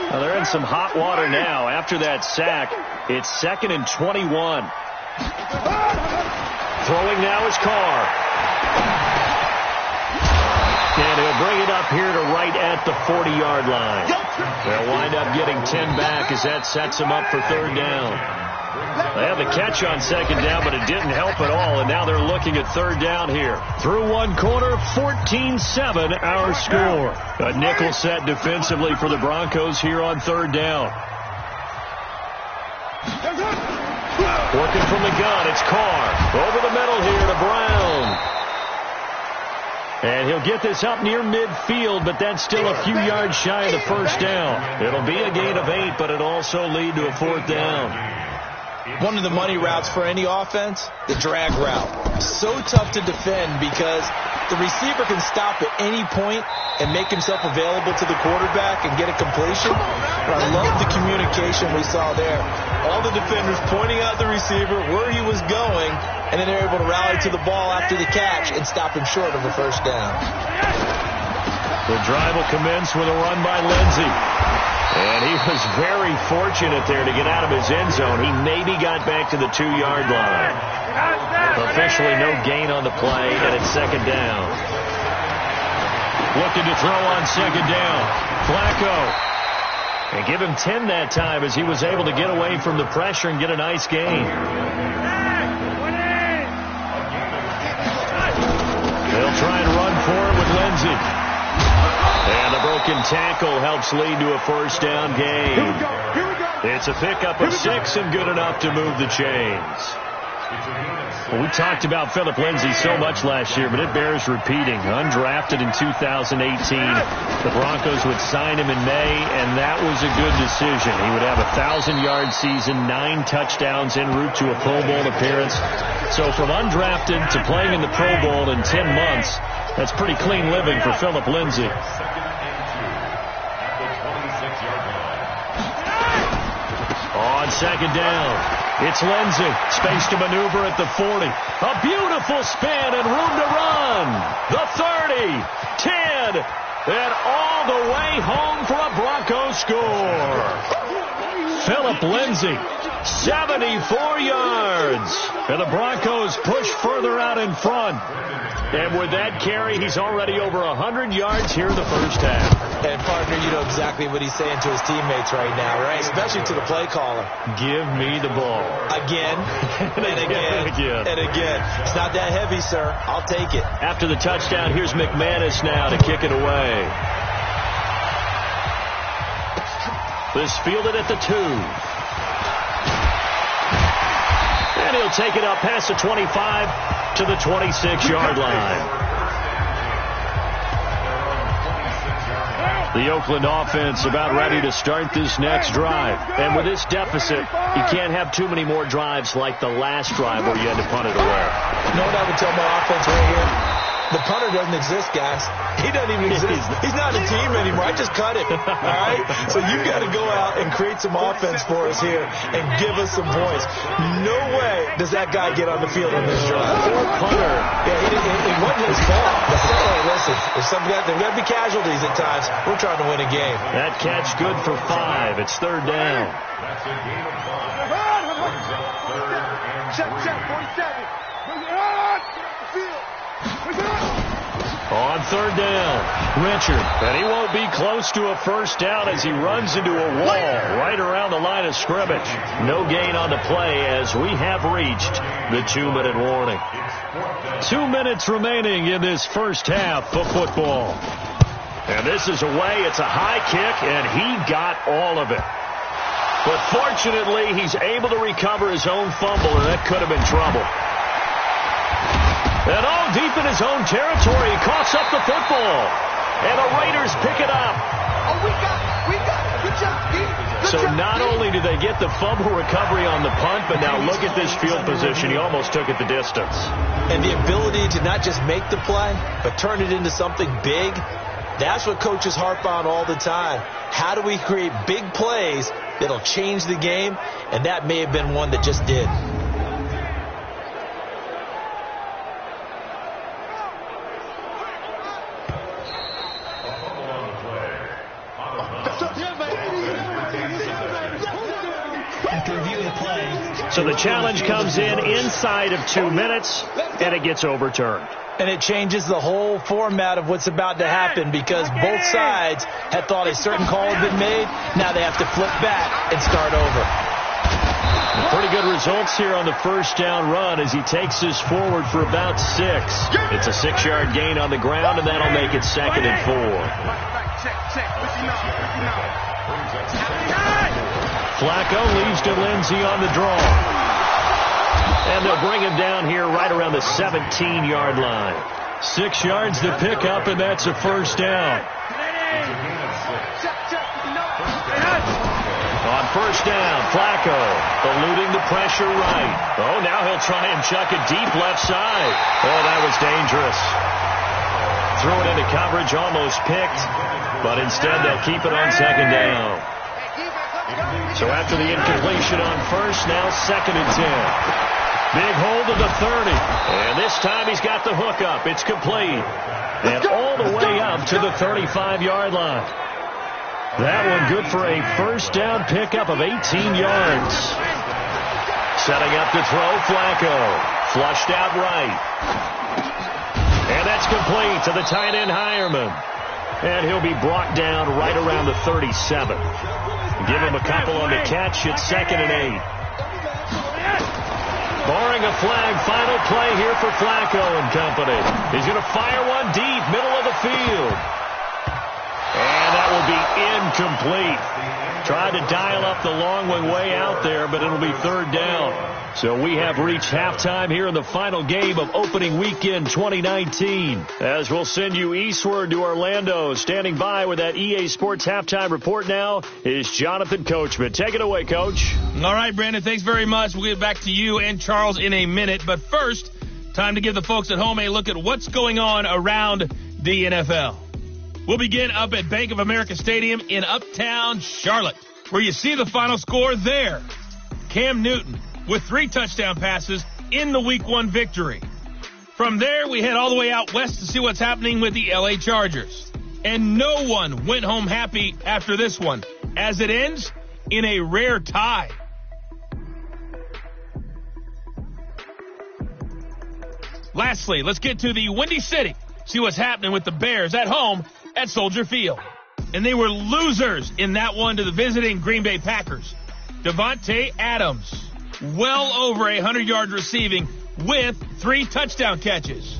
Well, they're in some hot water now. After that sack, it's 2nd and 21. Throwing now is Carr. And he'll bring it up here to right at the 40-yard line. They'll wind up getting 10 back as that sets him up for 3rd down. They have the catch on second down, but it didn't help at all, and now they're looking at third down here. Through one quarter, 14-7 our score. A nickel set defensively for the Broncos here on third down. Working from the gun, it's Carr. Over the middle here to Brown. And he'll get this up near midfield, but that's still a few yards shy of the first down. It'll be a gain of 8, but it'll also lead to a fourth down. One of the money routes for any offense, the drag route. So tough to defend because the receiver can stop at any point and make himself available to the quarterback and get a completion. But I love the communication we saw there. All the defenders pointing out the receiver, where he was going, and then they're able to rally to the ball after the catch and stop him short of a first down. The drive will commence with a run by Lindsey. And he was very fortunate there to get out of his end zone. He maybe got back to the 2-yard line. Officially no gain on the play, and it's second down. Looking to throw on second down. Flacco. And give him 10 that time as he was able to get away from the pressure and get a nice gain. They'll try and run for it with Lindsey. And the broken tackle helps lead to a first down gain. It's a pickup of 6 and good enough to move the chains. Well, we talked about Philip Lindsay so much last year, but it bears repeating. Undrafted in 2018. The Broncos would sign him in May, and that was a good decision. He would have a 1,000-yard season, 9 touchdowns en route to a Pro Bowl appearance. So from undrafted to playing in the Pro Bowl in 10 months, that's pretty clean living for Philip Lindsay. On second down, it's Lindsay. Space to maneuver at the 40. A beautiful spin and room to run. The 30, 10, and all the way home for a Broncos score. Philip Lindsay, 74 yards. And the Broncos push further out in front. And with that carry, he's already over 100 yards here in the first half. And, partner, you know exactly what he's saying to his teammates right now, right? Especially to the play caller. Give me the ball. Again, and again, and again. It's not that heavy, sir. I'll take it. After the touchdown, here's McManus now to kick it away. This fielded at the 2. And he'll take it up past the 25 to the 26-yard line. The Oakland offense about ready to start this next drive. And with this deficit, you can't have too many more drives like the last drive where you had to punt it away. You know what I would tell my offense right here? The punter doesn't exist, guys. He doesn't even exist. He's not a team anymore. I just cut it. All right? So you've got to go out and create some offense for us here and give us some points. No way does that guy get on the field on this drive. Poor punter. Yeah, it wasn't his fault. But listen, there's got to be casualties at times. We're trying to win a game. That catch good for 5. It's third down. That's a gain of 5. Brings up third and 3. Check, 47. Bring it on. Get off the field. On third down, Richard. And he won't be close to a first down as he runs into a wall right around the line of scrimmage. No gain on the play as we have reached the 2-minute warning. 2 minutes remaining in this first half of football. And this is away. It's a high kick, and he got all of it. But fortunately, he's able to recover his own fumble, and that could have been trouble. And all deep in his own territory, he coughs up the football. And the Raiders pick it up. Oh, we got it. Good job, Pete. So not only do they get the fumble recovery on the punt, but now look at this field position. He almost took it the distance. And the ability to not just make the play, but turn it into something big, that's what coaches harp on all the time. How do we create big plays that'll change the game? And that may have been one that just did. So the challenge comes in inside of 2 minutes, and it gets overturned. And it changes the whole format of what's about to happen because both sides had thought a certain call had been made. Now they have to flip back and start over. A pretty good results here on the first down run as he takes us forward for about 6. It's a 6-yard gain on the ground, and that'll make it 2nd and 4. Flacco leaves to Lindsey on the draw. And they'll bring him down here right around the 17-yard line. 6 yards to pick up, and that's a first down. On first down, Flacco eluding the pressure right. Oh, now he'll try and chuck it deep left side. Oh, that was dangerous. Threw it into coverage, almost picked, but instead they'll keep it on 2nd down. So after the incompletion on first, now 2nd and 10. Big hold of the 30. And this time he's got the hook up. It's complete. And all the way up to the 35-yard line. That one good for a first down pickup of 18 yards. Setting up to throw, Flacco. Flushed out right. And that's complete to the tight end, Hireman. And he'll be brought down right around the 37. Give him a couple on the catch. It's 2nd and 8. Barring a flag, final play here for Flacco and company. He's going to fire one deep, middle of the field. And that will be incomplete. Tried to dial up the long one way out there, but it'll be 3rd down. So we have reached halftime here in the final game of opening weekend 2019. As we'll send you eastward to Orlando. Standing by with that EA Sports halftime report now is Jonathan Coachman. Take it away, Coach. All right, Brandon, thanks very much. We'll get back to you and Charles in a minute. But first, time to give the folks at home a look at what's going on around the NFL. We'll begin up at Bank of America Stadium in Uptown Charlotte, where you see the final score there. Cam Newton with 3 touchdown passes in the Week 1 victory. From there, we head all the way out west to see what's happening with the LA Chargers. And no one went home happy after this one, as it ends in a rare tie. Lastly, let's get to the Windy City, see what's happening with the Bears at home at Soldier Field. And they were losers in that one to the visiting Green Bay Packers. Devontae Adams, well over 100 yards receiving with 3 touchdown catches.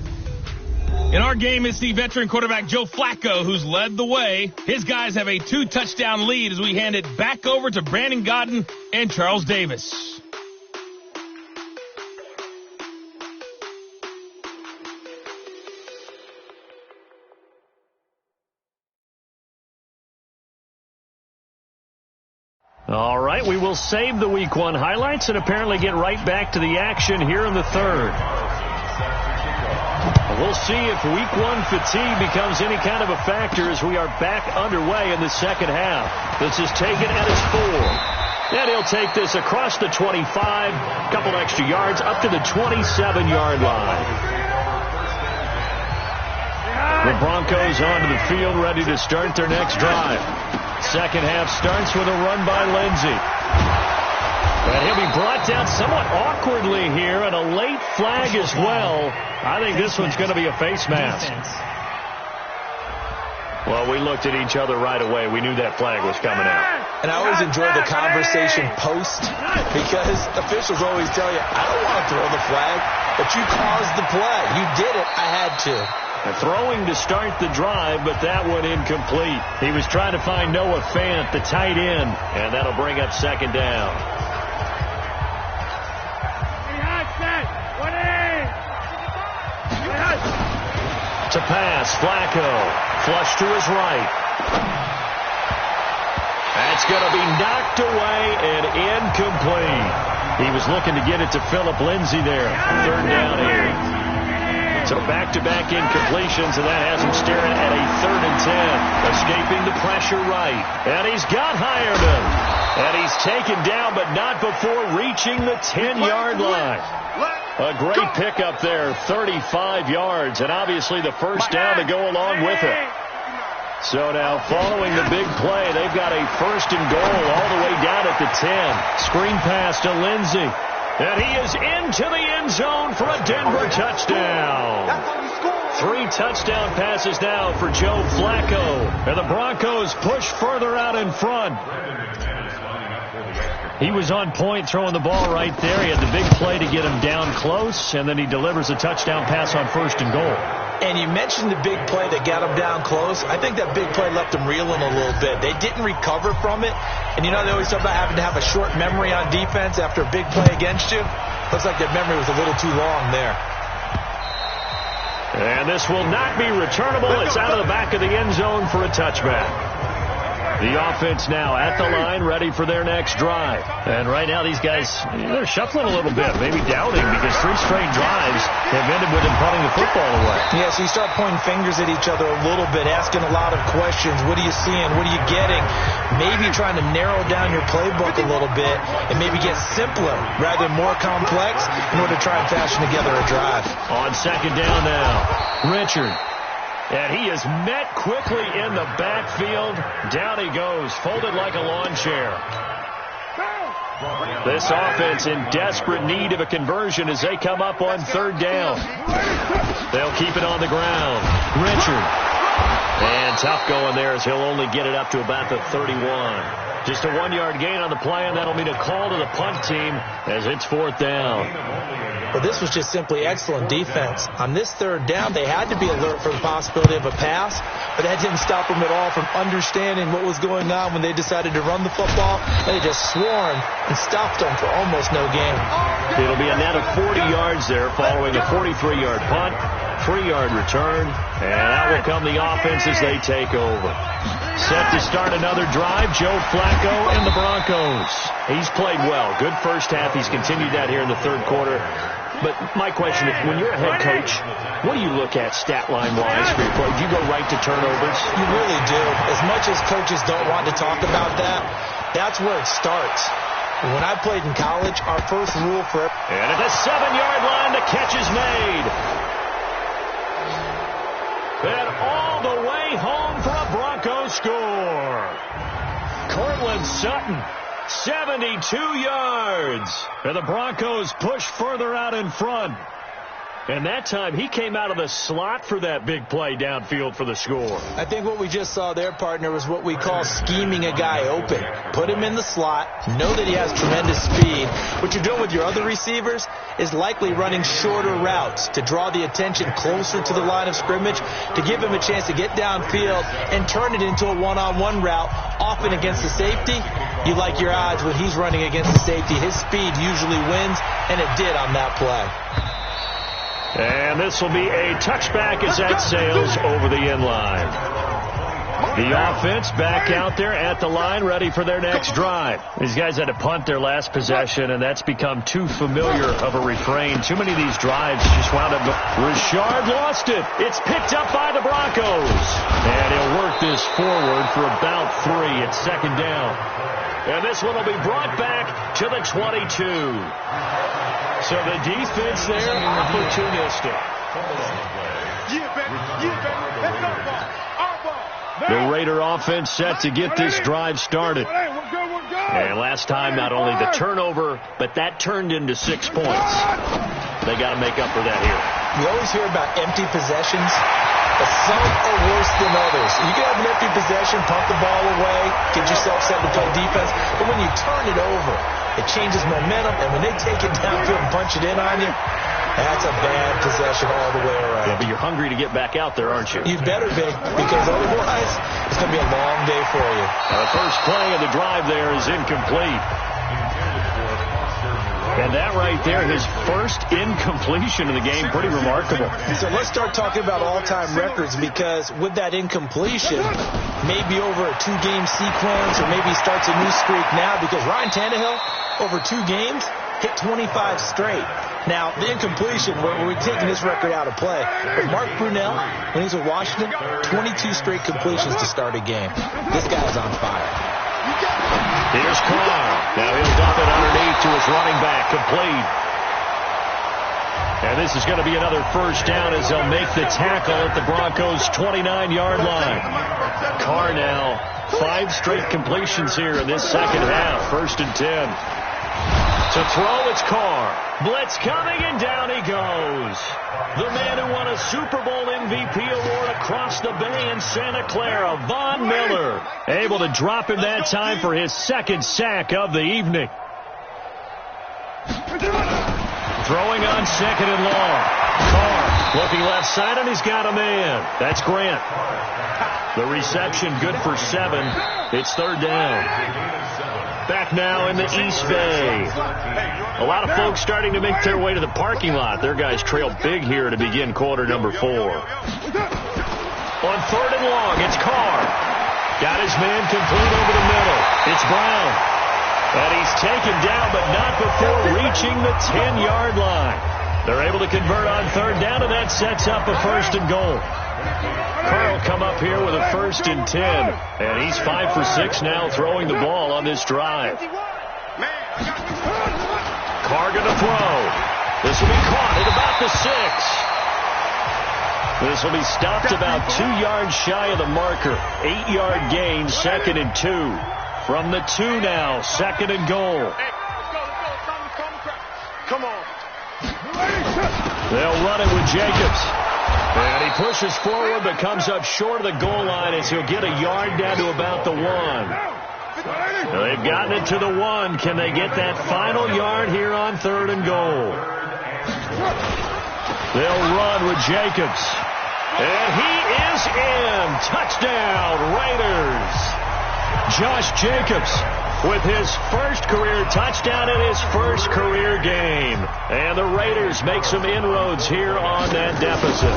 In our game, it's the veteran quarterback Joe Flacco who's led the way. His guys have a 2-touchdown lead as we hand it back over to Brandon Godden and Charles Davis. All right, we will save the Week 1 highlights and apparently get right back to the action here in the 3rd. We'll see if Week 1 fatigue becomes any kind of a factor as we are back underway in the 2nd half. This is taken at its 4. And he'll take this across the 25, a couple extra yards up to the 27-yard line. The Broncos onto the field ready to start their next drive. 2nd half starts with a run by Lindsey. And he'll be brought down somewhat awkwardly here, and a late flag as well. I think this one's going to be a face mask. Well, we looked at each other right away. We knew that flag was coming out. And I always enjoy the conversation post because officials always tell you, I don't want to throw the flag, but you caused the play. You did it. I had to. And throwing to start the drive, but that one incomplete. He was trying to find Noah Fant, the tight end, and that'll bring up 2nd down. To pass, Flacco. Flush to his right. That's going to be knocked away and incomplete. He was looking to get it to Phillip Lindsay there. 3rd down here. So back-to-back incompletions, and that has him staring at a 3rd and 10. Escaping the pressure right. And he's got Hireman. And he's taken down, but not before reaching the 10-yard line. A great pickup there, 35 yards, and obviously the first down to go along with it. So now following the big play, they've got a 1st and goal all the way down at the 10. Screen pass to Lindsey. And he is into the end zone for a Denver touchdown. 3 touchdown passes now for Joe Flacco. And the Broncos push further out in front. He was on point throwing the ball right there. He had the big play to get him down close, and then he delivers a touchdown pass on 1st and goal. And you mentioned the big play that got him down close. I think that big play left him reeling a little bit. They didn't recover from it. And you know, they always talk about having to have a short memory on defense after a big play against you. Looks like their memory was a little too long there. And this will not be returnable. It's out of the back of the end zone for a touchback. The offense now at the line, ready for their next drive. And right now these guys, they're shuffling a little bit, maybe doubting, because 3 straight drives have ended with them punting the football away. Yeah, so you start pointing fingers at each other a little bit, asking a lot of questions. What are you seeing? What are you getting? Maybe trying to narrow down your playbook a little bit and maybe get simpler rather than more complex in order to try and fashion together a drive. On 2nd down now, Richard. And he is met quickly in the backfield. Down he goes, folded like a lawn chair. This offense in desperate need of a conversion as they come up on 3rd down. They'll keep it on the ground. Richard. And tough going there as he'll only get it up to about the 31. Just a 1-yard gain on the play, and that'll mean a call to the punt team as it's 4th down. Well, this was just simply excellent defense. On this 3rd down, they had to be alert for the possibility of a pass, but that didn't stop them at all from understanding what was going on when they decided to run the football. They just swarmed and stopped them for almost no gain. It'll be a net of 40 yards there following a 43-yard punt, 3-yard return, and out will come the offense as they take over. Set to start another drive, Joe Flacco and the Broncos. He's played well. Good first half. He's continued that here in the 3rd quarter. But my question is, when you're a head coach, what do you look at stat line-wise for your play? Do you go right to turnovers? You really do. As much as coaches don't want to talk about that, that's where it starts. When I played in college, our first rule for... And at the 7-yard line, the catch is made. And all the way home for a Broncos score. Cortland Sutton. 72 yards. And the Broncos push further out in front. And that time he came out of the slot for that big play downfield for the score. I think what we just saw there, partner, was what we call scheming a guy open. Put him in the slot, know that he has tremendous speed. What you're doing with your other receivers is likely running shorter routes to draw the attention closer to the line of scrimmage, to give him a chance to get downfield and turn it into a one-on-one route, often against the safety. You like your odds when he's running against the safety. His speed usually wins, and it did on that play. And this will be a touchback as that sails over the end line. The offense back out there at the line, ready for their next drive. These guys had to punt their last possession, and that's become too familiar of a refrain. Too many of these drives just wound up. Richard lost it. It's picked up by the Broncos. And he'll work this forward for about 3. It's 2nd down. And this one will be brought back to the 22. So the defense there, opportunistic. The Raider offense set to get this drive started. And last time, not only the turnover, but that turned into 6 points. They got to make up for that here. You always hear about empty possessions, but some are worse than others. You can have an empty possession, pump the ball away, get yourself set to play defense, but when you turn it over, it changes momentum, and when they take it downfield and punch it in on you, that's a bad possession all the way around. Yeah, but you're hungry to get back out there, aren't you? You better be, because otherwise it's going to be a long day for you. The first play of the drive there is incomplete. And that right there, his first incompletion of the game, pretty remarkable. So let's start talking about all-time records, because with that incompletion, maybe over a 2-game sequence, or maybe he starts a new streak now, because Ryan Tannehill, over 2 games, hit 25 straight. Now, the incompletion, we're taking this record out of play. But Mark Brunell, when he's with Washington, 22 straight completions to start a game. This guy's on fire. Here's Carr. Now he'll dump it underneath to his running back, complete. And this is going to be another first down as they'll make the tackle at the Broncos' 29-yard line. Carr now, 5 straight completions here in this second half. 1st and 10. To throw, it's Carr. Blitz coming, and down he goes. The man who won a Super Bowl MVP award across the bay in Santa Clara, Von Miller, able to drop him that time for his 2nd sack of the evening. Throwing on second and long. Carr looking left side, and he's got a man. That's Grant. The reception good for 7. It's third down. Back now in the East Bay. A lot of folks starting to make their way to the parking lot. Their guys trail big here to begin quarter number 4. On third and long, it's Carr. Got his man complete over the middle. It's Brown. And he's taken down, but not before reaching the 10-yard line. They're able to convert on third down, and that sets up a first and goal. Carr will come up here with a first and 10. And he's 5 for 6 now throwing the ball on this drive. Carr going to throw. This will be caught at about the 6. This will be stopped about 2 yards shy of the marker. 8-yard gain, second and 2. From the 2 now, second and goal. Come on. They'll run it with Jacobs. And he pushes forward but comes up short of the goal line as he'll get a yard down to about the 1. They've gotten it to the 1. Can they get that final yard here on third and goal? They'll run with Jacobs. And he is in. Touchdown, Raiders. Josh Jacobs with his first career touchdown in his first career game. And the Raiders make some inroads here on that deficit.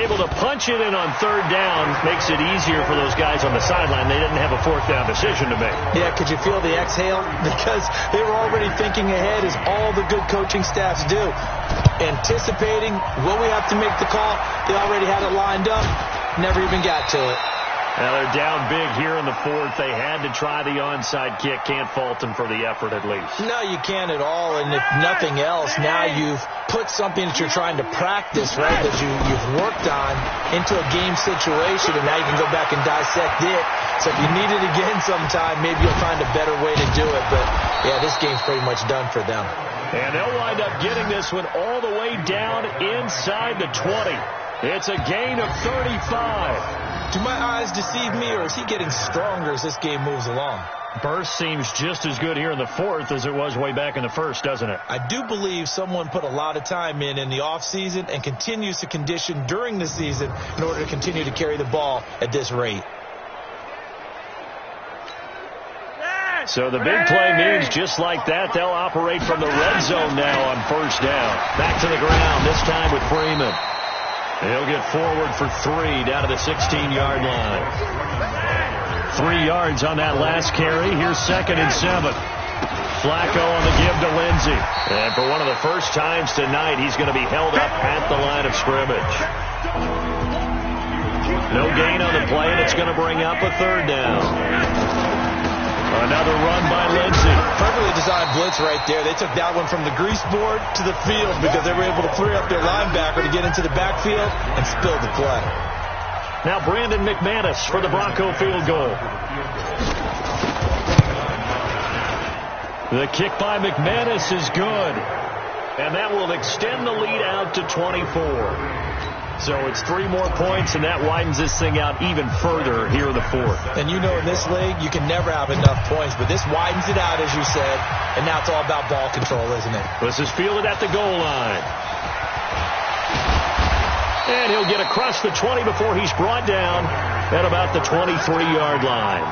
Able to punch it in on third down makes it easier for those guys on the sideline. They didn't have a fourth down decision to make. Yeah, could you feel the exhale? Because they were already thinking ahead, as all the good coaching staffs do. Anticipating, will we have to make the call? They already had it lined up. Never even got to it. Now they're down big here in the 4th. They had to try the onside kick. Can't fault them for the effort at least. No, you can't at all. And if nothing else, now you've put something that you're trying to practice, right, that you've worked on into a game situation, and now you can go back and dissect it. So if you need it again sometime, maybe you'll find a better way to do it. But, yeah, this game's pretty much done for them. And they'll wind up getting this one all the way down inside the 20. It's a gain of 35. Do my eyes deceive me, or is he getting stronger as this game moves along? Burst seems just as good here in the 4th as it was way back in the 1st, doesn't it? I do believe someone put a lot of time in the offseason and continues to condition during the season in order to continue to carry the ball at this rate. So the big play means just like that, they'll operate from the red zone now on first down. Back to the ground, this time with Freeman. He'll get forward for 3 down to the 16-yard line. 3 yards on that last carry. Here's second and 7. Flacco on the give to Lindsey. And for one of the first times tonight, he's going to be held up at the line of scrimmage. No gain on the play, and it's going to bring up a third down. Another run by Lindsey. Perfectly designed blitz right there. They took that one from the grease board to the field because they were able to free up their linebacker to get into the backfield and spill the play. Now Brandon McManus for the Bronco field goal. The kick by McManus is good. And that will extend the lead out to 24. So it's 3 more points, and that widens this thing out even further here in the 4th. And you know in this league, you can never have enough points, but this widens it out, as you said, and now it's all about ball control, isn't it? This is fielded at the goal line. And he'll get across the 20 before he's brought down at about the 23-yard line.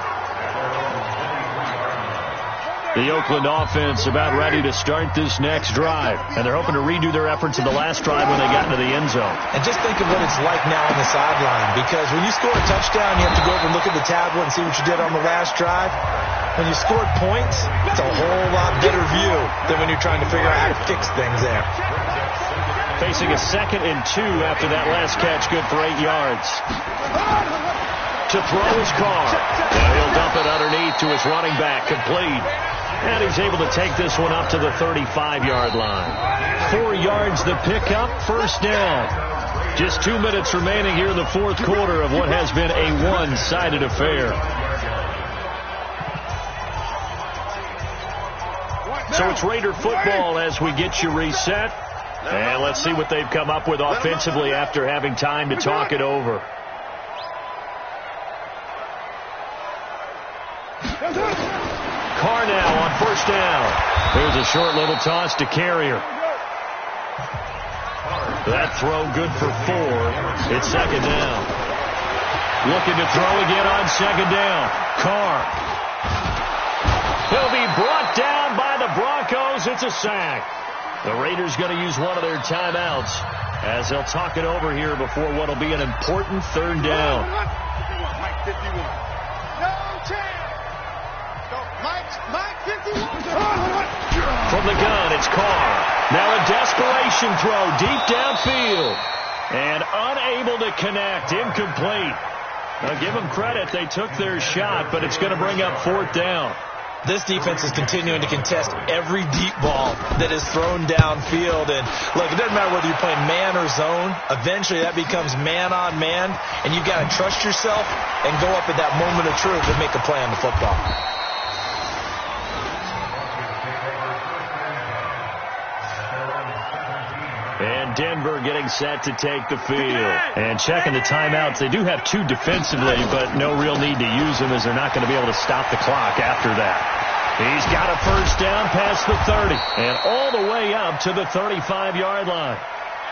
The Oakland offense about ready to start this next drive. And they're hoping to redo their efforts in the last drive when they got into the end zone. And just think of what it's like now on the sideline. Because when you score a touchdown, you have to go over and look at the tablet and see what you did on the last drive. When you scored points, it's a whole lot better view than when you're trying to figure out how to fix things there. Facing a 2nd and 2 after that last catch, good for 8 yards. To throw his Carr. Now he'll dump it underneath to his running back, complete. And he's able to take this one up to the 35-yard line. 4 yards the pickup, first down. Just 2 minutes remaining here in the 4th quarter of what has been a one-sided affair. So it's Raider football as we get you reset. And let's see what they've come up with offensively after having time to talk it over. Carr now on first down. Here's a short little toss to Carrier. That throw good for 4. It's second down. Looking to throw again on second down. Carr. He'll be brought down by the Broncos. It's a sack. The Raiders going to use one of their timeouts as they'll talk it over here before what will be an important third down. From the gun, it's Carr. Now a desperation throw deep downfield. And unable to connect. Incomplete. Now give them credit. They took their shot, but it's going to bring up fourth down. This defense is continuing to contest every deep ball that is thrown downfield. And, look, it doesn't matter whether you're playing man or zone. Eventually, that becomes man-on-man, and you've got to trust yourself and go up at that moment of truth and make a play on the football. And Denver getting set to take the field. And checking the timeouts. They do have 2 defensively, but no real need to use them as they're not going to be able to stop the clock after that. He's got a first down past the 30 and all the way up to the 35-yard line.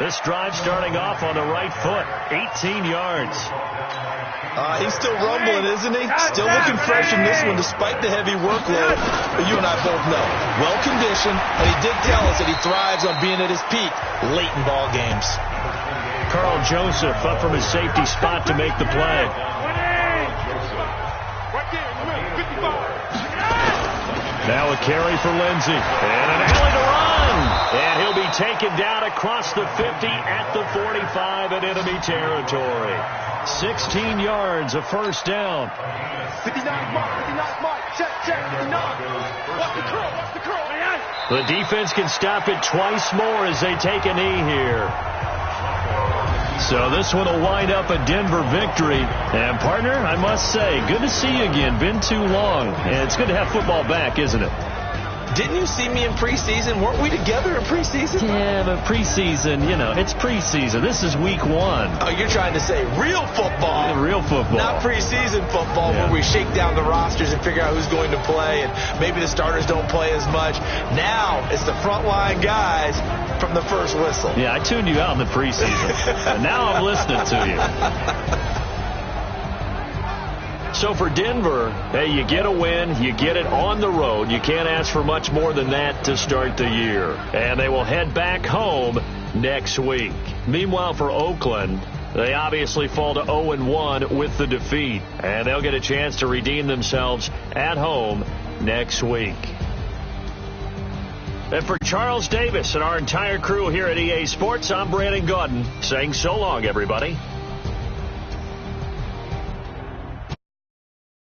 This drive starting off on the right foot, 18 yards. He's still rumbling, isn't he? Still looking fresh in this one despite the heavy workload. But you and I both know, well-conditioned, and he did tell us that he thrives on being at his peak late in ball games. Carl Joseph up from his safety spot to make the play. Now a carry for Lindsey. And an alley to run. And he'll be taken down across the 50 at the 45 in enemy territory. 16 yards, a first down. 59 mark, check, 59. Watch the curl, man. The defense can stop it twice more as they take a knee here. So this one will wind up a Denver victory. And, partner, I must say, good to see you again. Been too long. And it's good to have football back, isn't it? Didn't you see me in preseason? Weren't we together in preseason? Yeah, but preseason, it's preseason. This is week 1. Oh, you're trying to say real football. Yeah, real football. Not preseason football where we shake down the rosters and figure out who's going to play, and maybe the starters don't play as much. Now it's the frontline guys from the first whistle. Yeah, I tuned you out in the preseason. And now I'm listening to you. So for Denver, hey, you get a win, you get it on the road. You can't ask for much more than that to start the year. And they will head back home next week. Meanwhile, for Oakland, they obviously fall to 0-1 with the defeat. And they'll get a chance to redeem themselves at home next week. And for Charles Davis and our entire crew here at EA Sports, I'm Brandon Gaudin saying so long, everybody.